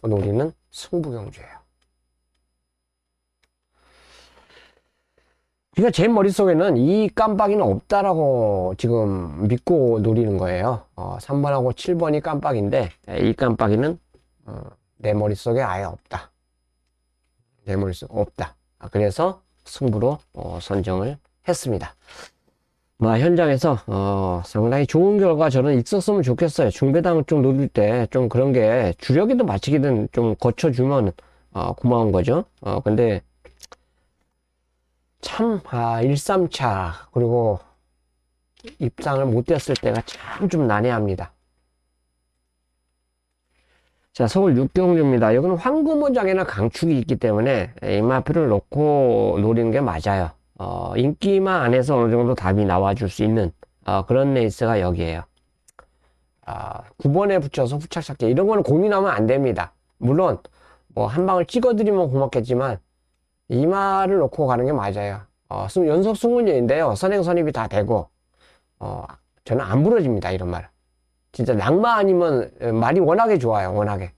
노리는 승부경주예요. 그러니까 제 머릿속에는 이 깜빡이는 없다라고 지금 믿고 노리는 거예요. 3번하고 7번이 깜빡인데, 이 깜빡이는 내 머릿속에 아예 없다. 내 머릿속에 없다. 그래서 승부로 선정을 했습니다. 현장에서 상당히 좋은 결과 저는 있었으면 좋겠어요. 중배당 좀 노릴 때 좀 그런 게 주력이든 맞추기든 좀 거쳐주면 고마운 거죠. 근데 참 1, 3차 그리고 입상을 못했을 때가 참 좀 난해합니다. 자, 서울 6경주입니다. 여기는 황금원장에는 강축이 있기 때문에 이마표를 놓고 노리는 게 맞아요. 인기만 안에서 어느 정도 답이 나와줄 수 있는 그런 레이스가 여기에요. 9번에 붙여서 후착 찾기 이런 거는 고민하면 안 됩니다. 물론 뭐 한 방을 찍어드리면 고맙겠지만 이마를 놓고 가는 게 맞아요. 연속 승문제인데요. 선행 선입이 다 되고 저는 안 부러집니다. 이런 말. 진짜 낙마 아니면 말이 워낙에 좋아요. 워낙에.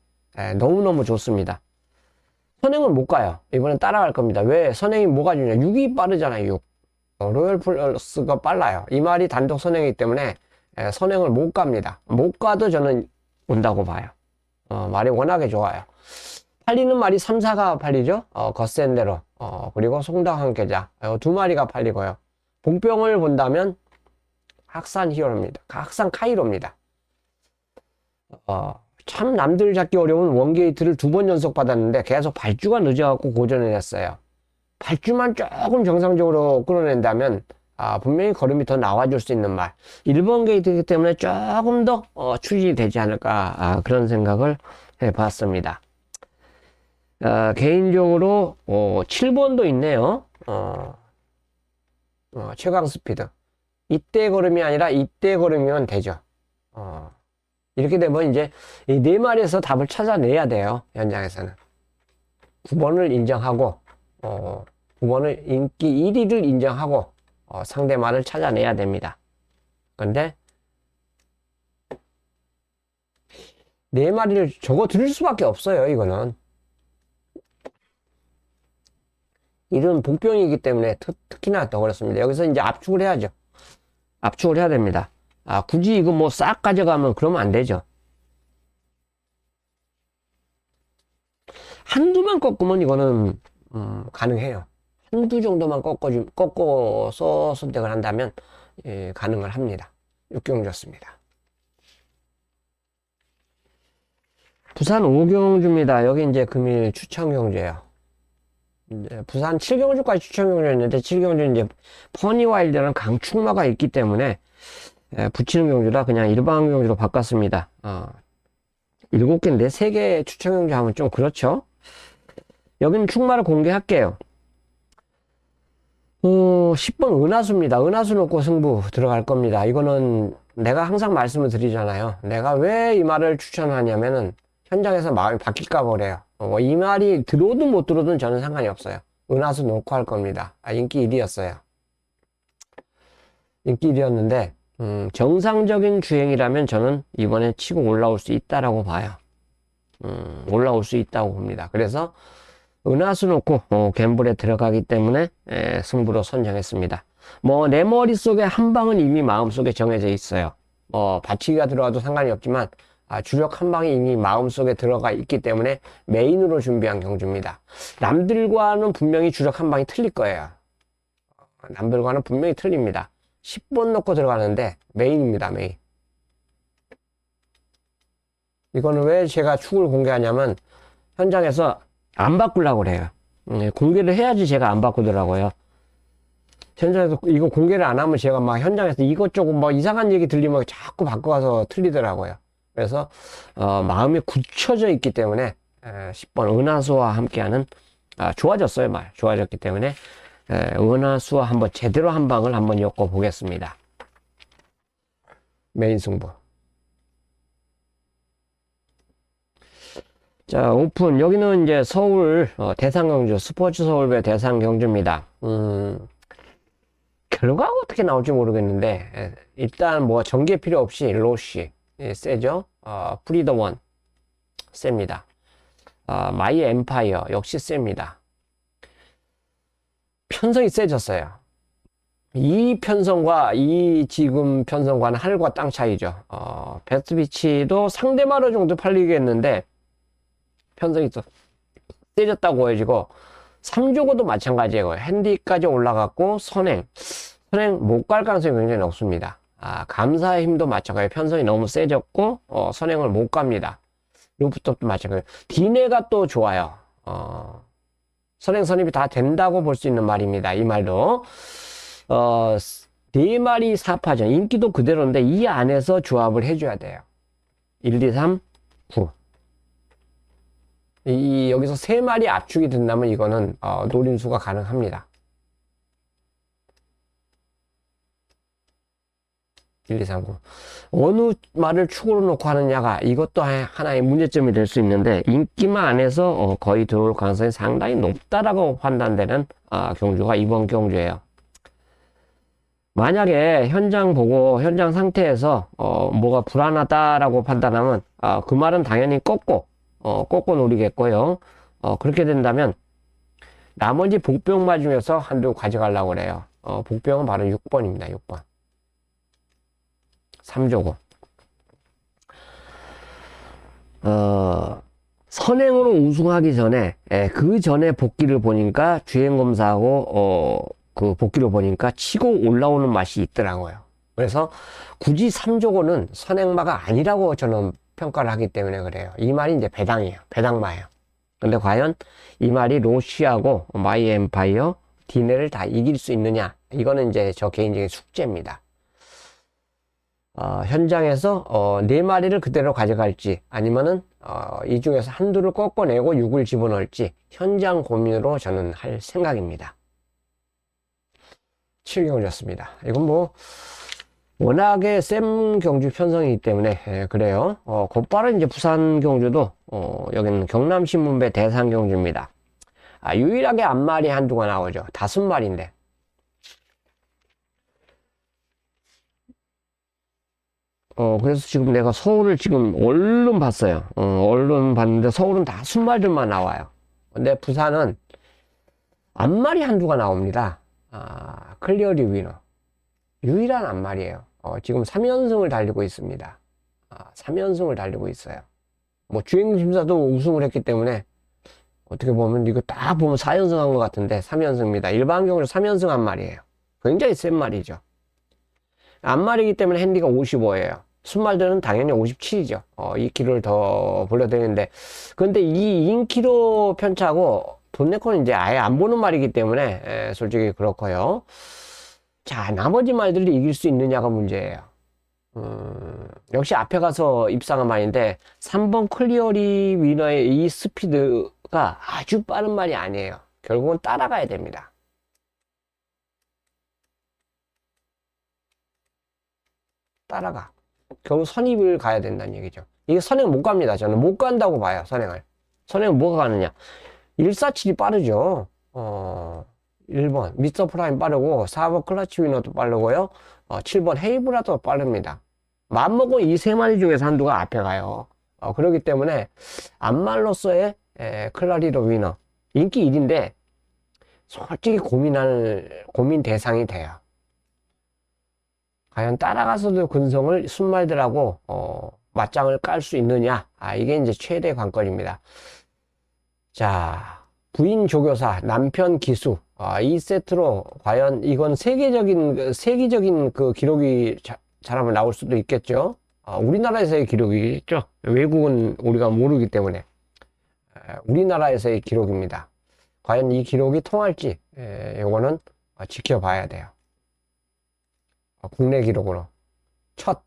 너무너무 좋습니다. 선행은 못 가요. 이번엔 따라갈 겁니다. 왜? 선행이 뭐가 중요해? 6이 빠르잖아요. 6. 로열 플러스가 빨라요. 이 말이 단독 선행이기 때문에 선행을 못 갑니다. 못 가도 저는 온다고 봐요. 말이 워낙에 좋아요. 팔리는 말이 3, 4가 팔리죠. 거센 대로. 그리고 송당 한계자. 2마리가 팔리고요. 복병을 본다면 학산 히어로입니다. 학산 카이로입니다. 참 남들 잡기 어려운 원게이트를 2번 연속 받았는데 계속 발주가 늦어갖고 고전을 했어요. 발주만 조금 정상적으로 끌어낸다면 분명히 걸음이 더 나와줄 수 있는 말. 1번 게이트이기 때문에 조금 더 추진이 되지 않을까 그런 생각을 해봤습니다. 개인적으로 7번도 있네요. 최강 스피드. 이때 걸음이 아니라 이때 걸음이면 되죠. 이렇게 되면 이제 이 4마리에서 답을 찾아내야 돼요. 현장에서는. 9번을 인정하고 9번을 인기 1위를 인정하고 상대말을 찾아내야 됩니다. 근데 4마리를 적어 드릴 수밖에 없어요. 이거는. 이런 복병이기 때문에 특히나 더 어렵습니다. 여기서 이제 압축을 해야죠. 압축을 해야 됩니다. 굳이 이거 뭐 싹 가져가면 그러면 안 되죠. 한두만 꺾으면 이거는 가능해요. 한두 정도만 꺾어서 선택을 한다면 가능을 합니다. 6경주였습니다. 부산 5경주입니다. 여기 이제 금일 추천 경주예요. 이제 부산 7경주까지 추천 경주였는데 7경주는 이제 퍼니와일드라는 강축마가 있기 때문에 붙이는 경주라 그냥 일반 경주로 바꿨습니다. 7개인데 3개 추천 경주 하면 좀 그렇죠? 여기는 축마를 공개할게요. 10번 은하수입니다. 은하수 놓고 승부 들어갈 겁니다. 이거는 내가 항상 말씀을 드리잖아요. 내가 왜 이 말을 추천하냐면은 현장에서 마음이 바뀔까 보래요. 이 말이 들어오든 못 들어오든 저는 상관이 없어요. 은하수 놓고 할 겁니다. 인기 1위였어요. 인기 1위였는데 정상적인 주행이라면 저는 이번에 치고 올라올 수 있다라고 봐요. 올라올 수 있다고 봅니다. 그래서 은하수 놓고 갬블에 들어가기 때문에 승부로 선정했습니다. 뭐 내 머릿속에 한 방은 이미 마음속에 정해져 있어요. 받치기가 들어가도 상관이 없지만 주력 한 방이 이미 마음속에 들어가 있기 때문에 메인으로 준비한 경주입니다. 남들과는 분명히 주력 한 방이 틀릴 거예요. 남들과는 분명히 틀립니다. 10번 넣고 들어가는데 메인입니다. 메인. 이거는 왜 제가 축을 공개하냐면 현장에서 안 바꾸려고 그래요. 공개를 해야지 제가 안 바꾸더라고요. 현장에서 이거 공개를 안 하면 제가 막 현장에서 이것저것 뭐 이상한 얘기 들리면 자꾸 바꿔가서 틀리더라고요. 그래서 마음이 굳혀져 있기 때문에 10번 은하수와 함께하는 좋아졌어요. 좋아졌기 때문에 은하수와 한번 제대로 한 방을 한번 엮어 보겠습니다. 메인 승부. 자, 오픈. 여기는 이제 서울 대상경주, 스포츠 서울배 대상경주입니다. 결과가 어떻게 나올지 모르겠는데 일단 뭐 전개 필요 없이 로시 세죠. 프리더 원 셉니다. 마이 엠파이어 역시 셉니다. 편성이 세졌어요. 이 편성과 이 지금 편성과는 하늘과 땅 차이죠. 베스트비치도 상대마루 정도 팔리겠는데 편성이 또 세졌다고 보여지고 3조고도 마찬가지예요. 핸디까지 올라갔고 선행 못 갈 가능성이 굉장히 높습니다. 감사의 힘도 마찬가지예요. 편성이 너무 세졌고 선행을 못 갑니다. 루프톱도 마찬가지예요. 디네가 또 좋아요. 선행 선입이 다 된다고 볼 수 있는 말입니다. 이 말도 4마리 4파전 인기도 그대로인데 이 안에서 조합을 해줘야 돼요. 1, 2, 3, 9 여기서 3마리 압축이 된다면 이거는 노림수가 가능합니다. 1, 2, 3, 9 어느 말을 축으로 놓고 하느냐가 이것도 하나의 문제점이 될 수 있는데 인기만 안에서 거의 들어올 가능성이 상당히 높다라고 판단되는 경주가 이번 경주예요. 만약에 현장 보고 현장 상태에서 뭐가 불안하다라고 판단하면 그 말은 당연히 꺾고 노리겠고요. 그렇게 된다면 나머지 복병마 중에서 한두 가져가려고 그래요. 복병은 바로 6번입니다. 6번 3조고 선행으로 우승하기 전에 그 전에 복귀를 보니까 주행검사하고 그 복귀를 보니까 치고 올라오는 맛이 있더라고요. 그래서 굳이 3조고는 선행마가 아니라고 저는 평가를 하기 때문에 그래요. 이 말이 이제 배당이에요. 배당마예요. 근데 과연 이 말이 로시하고 마이 엠파이어, 디네를 다 이길 수 있느냐? 이거는 이제 저 개인적인 숙제입니다. 현장에서 4마리를 그대로 가져갈지 아니면은 이 중에서 한두를 꺾어내고 6을 집어넣을지 현장 고민으로 저는 할 생각입니다. 7경주였습니다. 이건 뭐 워낙에 센 경주 편성이기 때문에 그래요. 곧바로 이제 부산 경주도 여기는 경남신문배 대상 경주입니다. 유일하게 앞마리 한두가 나오죠. 5마리인데 그래서 지금 내가 서울을 지금 얼른 봤어요. 얼른 봤는데 서울은 다 순말들만 나와요. 근데 부산은 앞마리 한두가 나옵니다. 클리어리 위너. 유일한 앞말이에요. 지금 3연승을 달리고 있습니다. 3연승을 달리고 있어요. 뭐 주행심사도 우승을 했기 때문에 어떻게 보면 이거 딱 보면 4연승 한 것 같은데 3연승입니다. 일반 경우는 3연승 한 말이에요. 굉장히 센 말이죠. 앞말이기 때문에 핸디가 55예요. 순말들은 당연히 57이죠. 2kg를 더 불러드리는데, 근데 이 인키로 편차고 돈네코는 이제 아예 안 보는 말이기 때문에 솔직히 그렇고요. 자, 나머지 말들이 이길 수 있느냐가 문제예요. 역시 앞에 가서 입상한 말인데 3번 클리어리 위너의 이 스피드가 아주 빠른 말이 아니에요. 결국은 따라가야 됩니다. 따라가. 결국 선입을 가야 된다는 얘기죠. 이게 선행 못 갑니다. 저는 못 간다고 봐요. 선행을. 선행은 뭐가 가느냐. 147이 빠르죠. 1번 미스터 프라임 빠르고 4번 클러치 위너도 빠르고요. 7번 헤이브라도 빠릅니다. 맘먹은 이 세 마리 중에서 한두가 앞에 가요. 그렇기 때문에 암말로서의 클라리로 위너 인기 1인데 솔직히 고민 대상이 돼요. 과연 따라가서도 근성을 순말들하고 맞짱을 깔 수 있느냐? 이게 이제 최대 관건입니다. 자, 부인 조교사, 남편 기수, 이 세트로 과연 이건 세계적인 그 기록이 잘하면 나올 수도 있겠죠. 우리나라에서의 기록이겠죠. 외국은 우리가 모르기 때문에 우리나라에서의 기록입니다. 과연 이 기록이 통할지 이거는 지켜봐야 돼요. 국내 기록으로 첫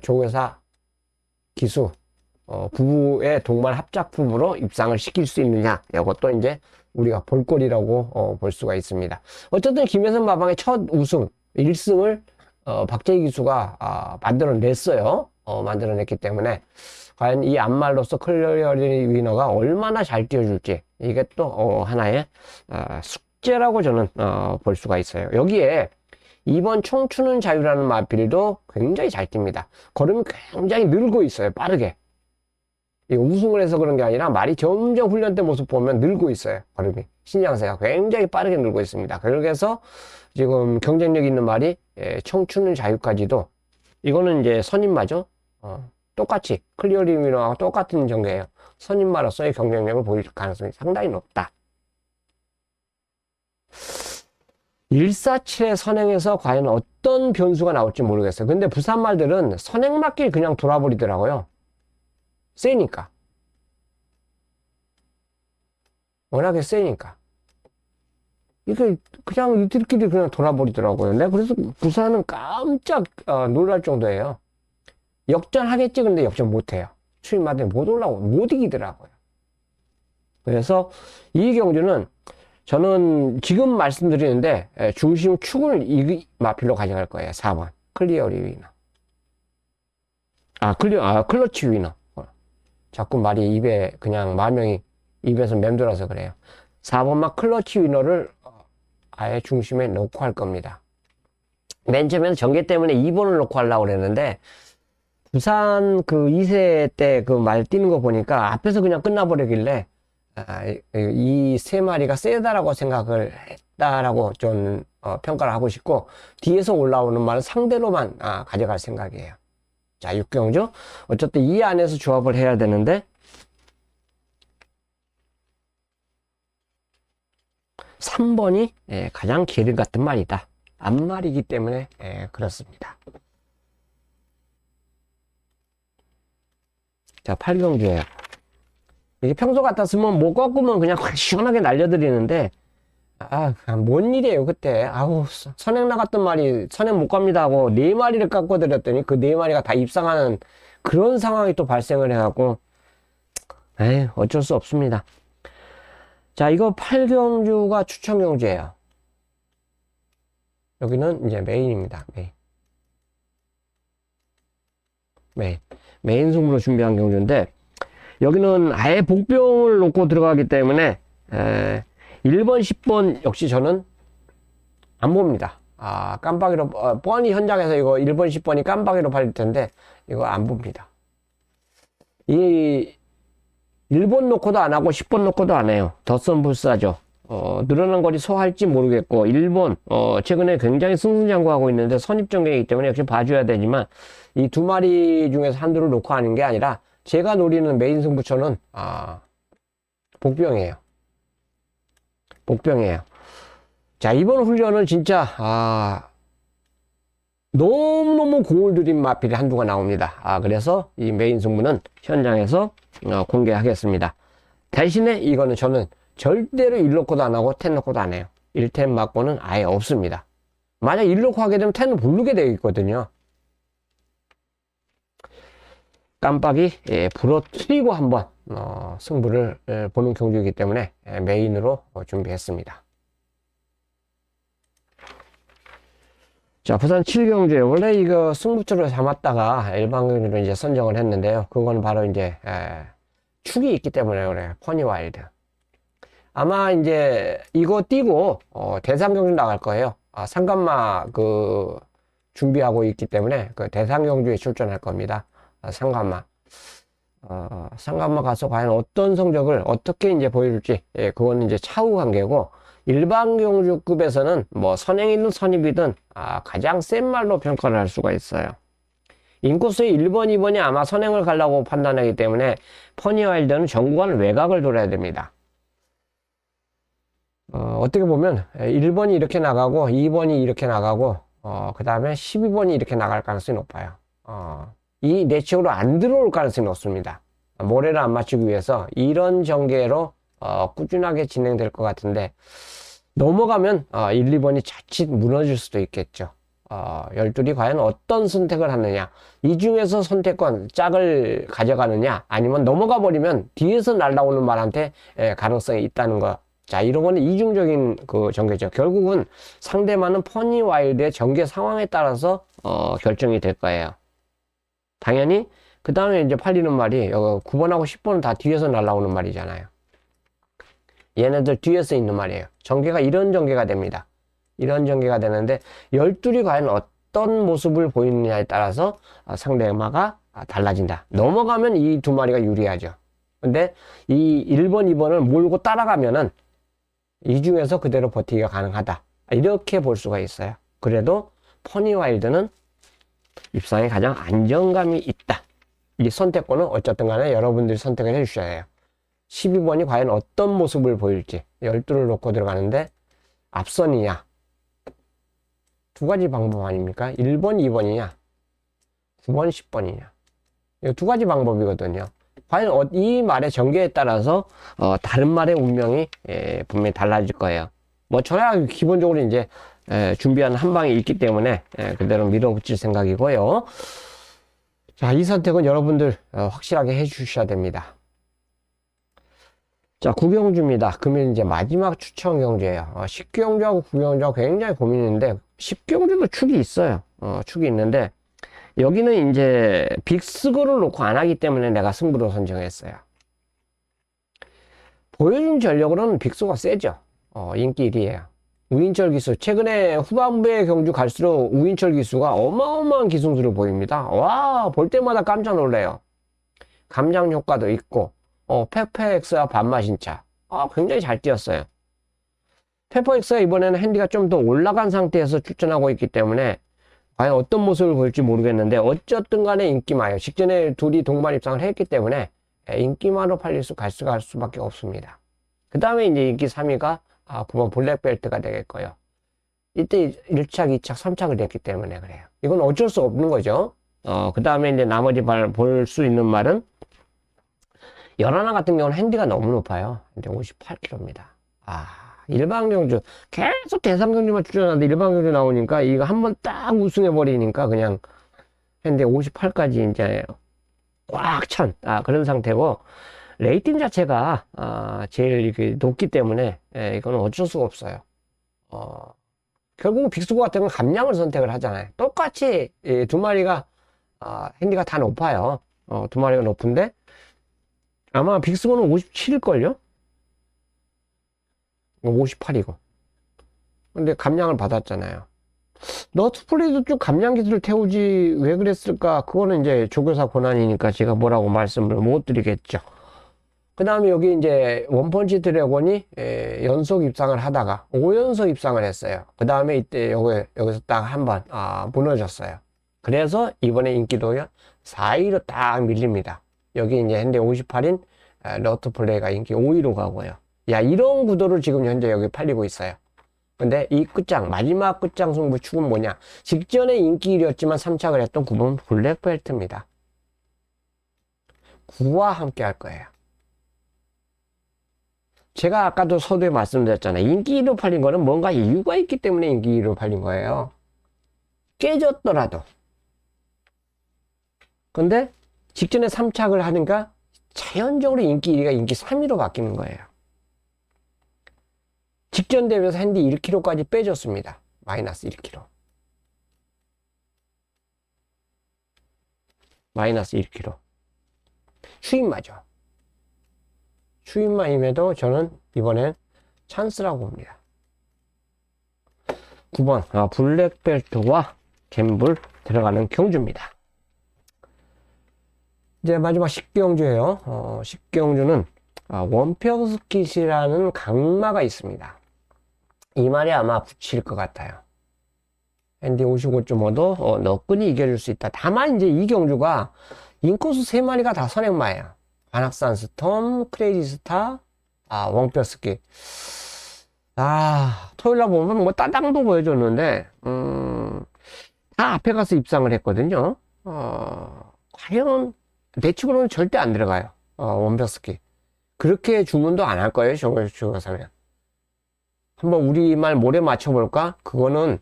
조교사 기수 부부의 동반 합작품으로 입상을 시킬 수 있느냐, 이것도 이제 우리가 볼거리라고 볼 수가 있습니다. 어쨌든 김혜선 마방의 첫 우승 1승을 박재희 기수가 만들어냈어요. 만들어냈기 때문에 과연 이 암말로서 클리어리 위너가 얼마나 잘 뛰어줄지, 이게 또 하나의 숙제라고 저는 볼 수가 있어요. 여기에 2번 총추는 자유라는 마필도 굉장히 잘 뜁니다. 걸음이 굉장히 늘고 있어요. 빠르게. 우승을 해서 그런 게 아니라 말이 점점 훈련 때 모습 보면 늘고 있어요. 걸음이. 신장세가 굉장히 빠르게 늘고 있습니다. 그래서 지금 경쟁력 있는 말이 청춘은 자유까지도, 이거는 이제 선임마죠. 똑같이 클리어리 위너와 똑같은 전개예요. 선임마로서의 경쟁력을 보일 가능성이 상당히 높다. 147의 선행에서 과연 어떤 변수가 나올지 모르겠어요. 근데 부산 말들은 선행 맞길 그냥 돌아버리더라고요. 세니까. 워낙에 세니까. 이게 그냥 이들끼리 그냥 돌아버리더라고요. 내가 그래서 부산은 깜짝 놀랄 정도예요. 역전하겠지. 근데 역전 못해요. 추임마들 못 올라오고 못 이기더라고요. 그래서 이 경주는 저는 지금 말씀드리는데 중심 축을 이 마필로 가져갈 거예요. 4번 클리어리 위너. 클러치 위너. 자꾸 말이 입에 그냥 말명이 입에서 맴돌아서 그래요. 4번만 클러치 위너를 아예 중심에 놓고 할 겁니다. 맨 처음에는 전개 때문에 2번을 놓고 하려고 그랬는데 부산 그 2세 때 그 말 뛰는 거 보니까 앞에서 그냥 끝나버리길래 이 세 마리가 세다라고 생각을 했다라고 좀 평가를 하고 싶고, 뒤에서 올라오는 말은 상대로만 가져갈 생각이에요. 자, 6경주 어쨌든 이 안에서 조합을 해야 되는데 3번이 가장 계름 같은 말이다. 앞말이기 때문에 그렇습니다. 자, 8경주예요. 이게 평소 같았으면 뭐 꺾으면 그냥 시원하게 날려드리는데 뭔 일이에요 그때. 선행 나갔던 말이 선행 못 갑니다 하고 4마리를 깎아드렸더니 그 4마리가 다 입상하는 그런 상황이 또 발생을 해갖고 어쩔 수 없습니다. 자, 이거 8경주가 추천 경주예요. 여기는 이제 메인입니다. 메인 승부로 준비한 경주인데, 여기는 아예 복병을 놓고 들어가기 때문에 1번, 10번 역시 저는 안 봅니다. 깜빡이로 뻔히 현장에서 이거 1번, 10번이 깜빡이로 팔릴 텐데 이거 안 봅니다. 이 1번 놓고도 안 하고 10번 놓고도 안 해요. 덧선 불사죠. 늘어난 거리 소화할지 모르겠고, 1번 최근에 굉장히 승승장구하고 있는데 선입전개이기 때문에 역시 봐줘야 되지만, 이 두 마리 중에서 한두를 놓고 하는 게 아니라 제가 노리는 메인 승부처는 복병이에요. 복병이에요. 자, 이번 훈련은 진짜 너무너무 공을 들인 마필이 한두가 나옵니다. 그래서 이 메인 승부는 현장에서 공개하겠습니다. 대신에 이거는 저는 절대로 1로코도 안 하고 10로코도 안 해요. 1텐 맞고는 아예 없습니다. 만약 1로코 하게 되면 10을 부르게 되어 있거든요. 깜빡이 부러뜨리고 한번 승부를 보는 경주이기 때문에 메인으로 준비했습니다. 자, 부산 7경주에 원래 이거 승부처를 잡았다가 일반 경주로 이제 선정을 했는데요. 그건 바로 이제 축이 있기 때문에 그래요. 퍼니와일드. 아마 이제 이거 띄고 대상 경주 나갈 거예요. 상간마 그 준비하고 있기 때문에 그 대상 경주에 출전할 겁니다. 상간마. 상간마 가서 과연 어떤 성적을 어떻게 이제 보여줄지, 그거는 이제 차후 관계고, 일반 경주급에서는 뭐 선행이든 선입이든 가장 센 말로 평가를 할 수가 있어요. 인코스의 1번, 2번이 아마 선행을 가려고 판단하기 때문에 퍼니와일드는 전구간 외곽을 돌아야 됩니다. 어떻게 보면 1번이 이렇게 나가고 2번이 이렇게 나가고 그 다음에 12번이 이렇게 나갈 가능성이 높아요. 이 내측으로 안 들어올 가능성이 높습니다. 모래를 안 맞추기 위해서 이런 전개로 꾸준하게 진행될 것 같은데, 넘어가면 1, 2번이 자칫 무너질 수도 있겠죠. 열둘이 과연 어떤 선택을 하느냐, 이 중에서 선택권 짝을 가져가느냐, 아니면 넘어가 버리면 뒤에서 날아오는 말한테 가능성이 있다는 거. 자, 이런 거는 이중적인 그 전개죠. 결국은 상대만은 퍼니와일드의 전개 상황에 따라서 결정이 될 거예요. 당연히 그 다음에 이제 팔리는 말이 9번하고 10번은 다 뒤에서 날아오는 말이잖아요. 얘네들 뒤에서 있는 말이에요. 전개가 이런 전개가 됩니다. 이런 전개가 되는데, 열둘이 과연 어떤 모습을 보이느냐에 따라서 상대마가 달라진다. 넘어가면 이 두 마리가 유리하죠. 근데 이 1번, 2번을 몰고 따라가면은 이 중에서 그대로 버티기가 가능하다. 이렇게 볼 수가 있어요. 그래도 퍼니와일드는 입상에 가장 안정감이 있다. 이 선택권은 어쨌든 간에 여러분들이 선택을 해주셔야 해요. 12번이 과연 어떤 모습을 보일지, 12를 놓고 들어가는데 앞선이냐, 두 가지 방법 아닙니까? 1번, 2번이냐, 9번, 10번이냐. 이 두 가지 방법이거든요. 과연 이 말의 전개에 따라서 다른 말의 운명이 분명히 달라질 거예요. 뭐 저야 기본적으로 이제 준비한 한 방이 있기 때문에 그대로 밀어붙일 생각이고요. 자, 이 선택은 여러분들 확실하게 해주셔야 됩니다. 자, 구경주입니다. 그러면 이제 마지막 추천 경주예요. 10경주하고 9경주하고 굉장히 고민인데, 10경주도 축이 있어요. 축이 있는데, 여기는 이제 빅스거를 놓고 안 하기 때문에 내가 승부로 선정했어요. 보여준 전력으로는 빅스거가 세죠. 인기 1위에요. 우인철 기수. 최근에 후반부의 경주 갈수록 우인철 기수가 어마어마한 기승수를 보입니다. 와, 볼 때마다 깜짝 놀래요. 감장 효과도 있고, 페퍼엑스와 반마신차. 굉장히 잘 뛰었어요. 페퍼엑스가 이번에는 핸디가 좀 더 올라간 상태에서 출전하고 있기 때문에 과연 어떤 모습을 보일지 모르겠는데, 어쨌든 간에 인기마요. 직전에 둘이 동반 입상을 했기 때문에 인기마로 갈 수밖에 없습니다. 그 다음에 이제 인기 3위가 9번 블랙벨트가 되겠고요. 이때 1착, 2착, 3착을 했기 때문에 그래요. 이건 어쩔 수 없는 거죠. 그 다음에 이제 나머지 볼 수 있는 말은, 열하나 같은 경우는 핸디가 너무 높아요. 이제 58kg입니다. 일반 경주 계속 대상 경주만 출전하는데 일반 경주 나오니까 이거 한번 딱 우승해 버리니까 그냥 핸디 58까지 이제 꽉 찬 그런 상태고, 레이팅 자체가 제일 이렇게 높기 때문에 이거는 어쩔 수가 없어요. 결국 빅스고 같은 건 감량을 선택을 하잖아요. 똑같이 두 마리가 핸디가 다 높아요. 두 마리가 높은데 아마 빅스고는 57일걸요? 58이고. 근데 감량을 받았잖아요. 너트플레이도 쭉 감량 기술을 태우지 왜 그랬을까? 그거는 이제 조교사 권한이니까 제가 뭐라고 말씀을 못 드리겠죠. 그 다음에 여기 이제 원펀치 드래곤이 연속 입상을 하다가 5연속 입상을 했어요. 그 다음에 이때 여기서 딱 한 번 무너졌어요. 그래서 이번에 인기도요 4위로 딱 밀립니다. 여기 이제 현재 58인 러트플레이가 인기 5위로 가고요. 이런 구도를 지금 현재 여기 팔리고 있어요. 근데 이 끝장, 마지막 끝장 승부축은 뭐냐? 직전에 인기 1위였지만 3착을 했던 9번 블랙벨트입니다. 9와 함께 할 거예요. 제가 아까도 서두에 말씀드렸잖아요. 인기 1위로 팔린 거는 뭔가 이유가 있기 때문에 인기 1위로 팔린 거예요. 깨졌더라도. 근데 직전에 3착을 하니까 자연적으로 인기 1위가 인기 3위로 바뀌는 거예요. 직전 대비해서 핸디 1kg까지 빼줬습니다. 마이너스 1kg. 마이너스 1kg. 추임마죠. 추임마임에도 저는 이번엔 찬스라고 봅니다. 9번 블랙벨트와 갬블 들어가는 경주입니다. 이제 마지막 10경주예요. 10경주는 원평스킷이라는 강마가 있습니다. 이 말이 아마 붙일 것 같아요. 핸디 55.5도 너끈히 이겨줄 수 있다. 다만 이제 이 경주가 인코스 3마리가 다 선행마예요. 관악산 스톰, 크레이지 스타, 원평스킷. 토요일날 보면 뭐 따당도 보여줬는데 다 앞에 가서 입상을 했거든요. 과연 내축으로는 절대 안 들어가요. 원평스킷. 그렇게 주문도 안 할 거예요. 저거 사면. 한번 우리말 모래 맞춰볼까? 그거는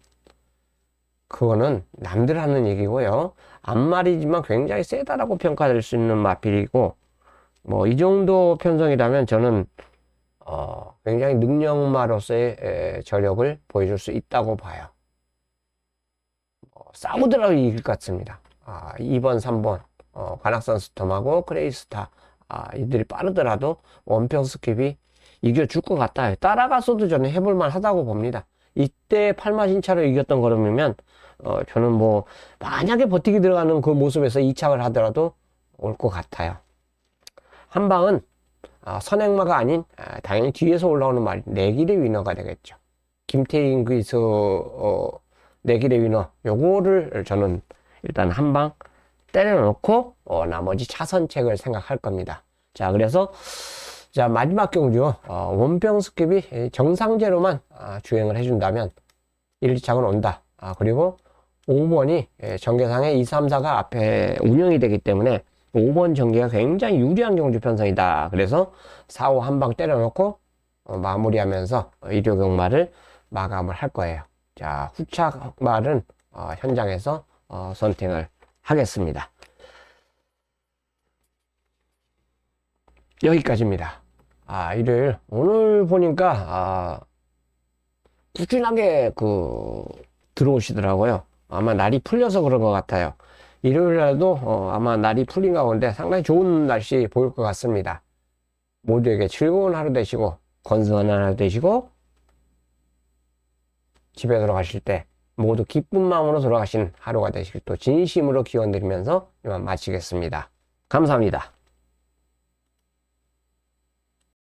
남들 하는 얘기고요. 앞말이지만 굉장히 세다라고 평가될 수 있는 마필이고, 뭐, 이 정도 편성이라면 저는, 굉장히 능력마로서의 저력을 보여줄 수 있다고 봐요. 싸우더라도 이길 것 같습니다. 2번, 3번, 관악산 스톰하고 크레이스타, 이들이 빠르더라도 원평 스킵이 이겨줄 것 같다. 따라가서도 저는 해볼만 하다고 봅니다. 이때 팔마신차로 이겼던 걸음이면 저는 뭐 만약에 버티기 들어가는 그 모습에서 2착을 하더라도 올 것 같아요. 한 방은 선행마가 아닌 당연히 뒤에서 올라오는 말 내길의 위너가 되겠죠. 김태인 그에서 내길의 위너 요거를 저는 일단 한 방 때려놓고 나머지 차선책을 생각할 겁니다. 자, 그래서 자, 마지막 경주 원평 스킵이 정상제로만 주행을 해준다면 1, 2착은 온다. 그리고 5번이 전개상에 2, 3, 4가 앞에 운영이 되기 때문에 5번 전개가 굉장히 유리한 경주 편성이다. 그래서 4, 5 한 방 때려놓고 마무리하면서 일요경마를 마감을 할 거예요. 자, 후착말은 현장에서 선택을 하겠습니다. 여기까지입니다. 일요일 오늘 보니까 꾸준하게 들어오시더라고요. 아마 날이 풀려서 그런 것 같아요. 일요일날도 아마 날이 풀린 가운데 상당히 좋은 날씨 보일 것 같습니다. 모두에게 즐거운 하루 되시고 건승한 하루 되시고 집에 돌아가실 때 모두 기쁜 마음으로 돌아가신 하루가 되시길 또 진심으로 기원드리면서 이만 마치겠습니다. 감사합니다.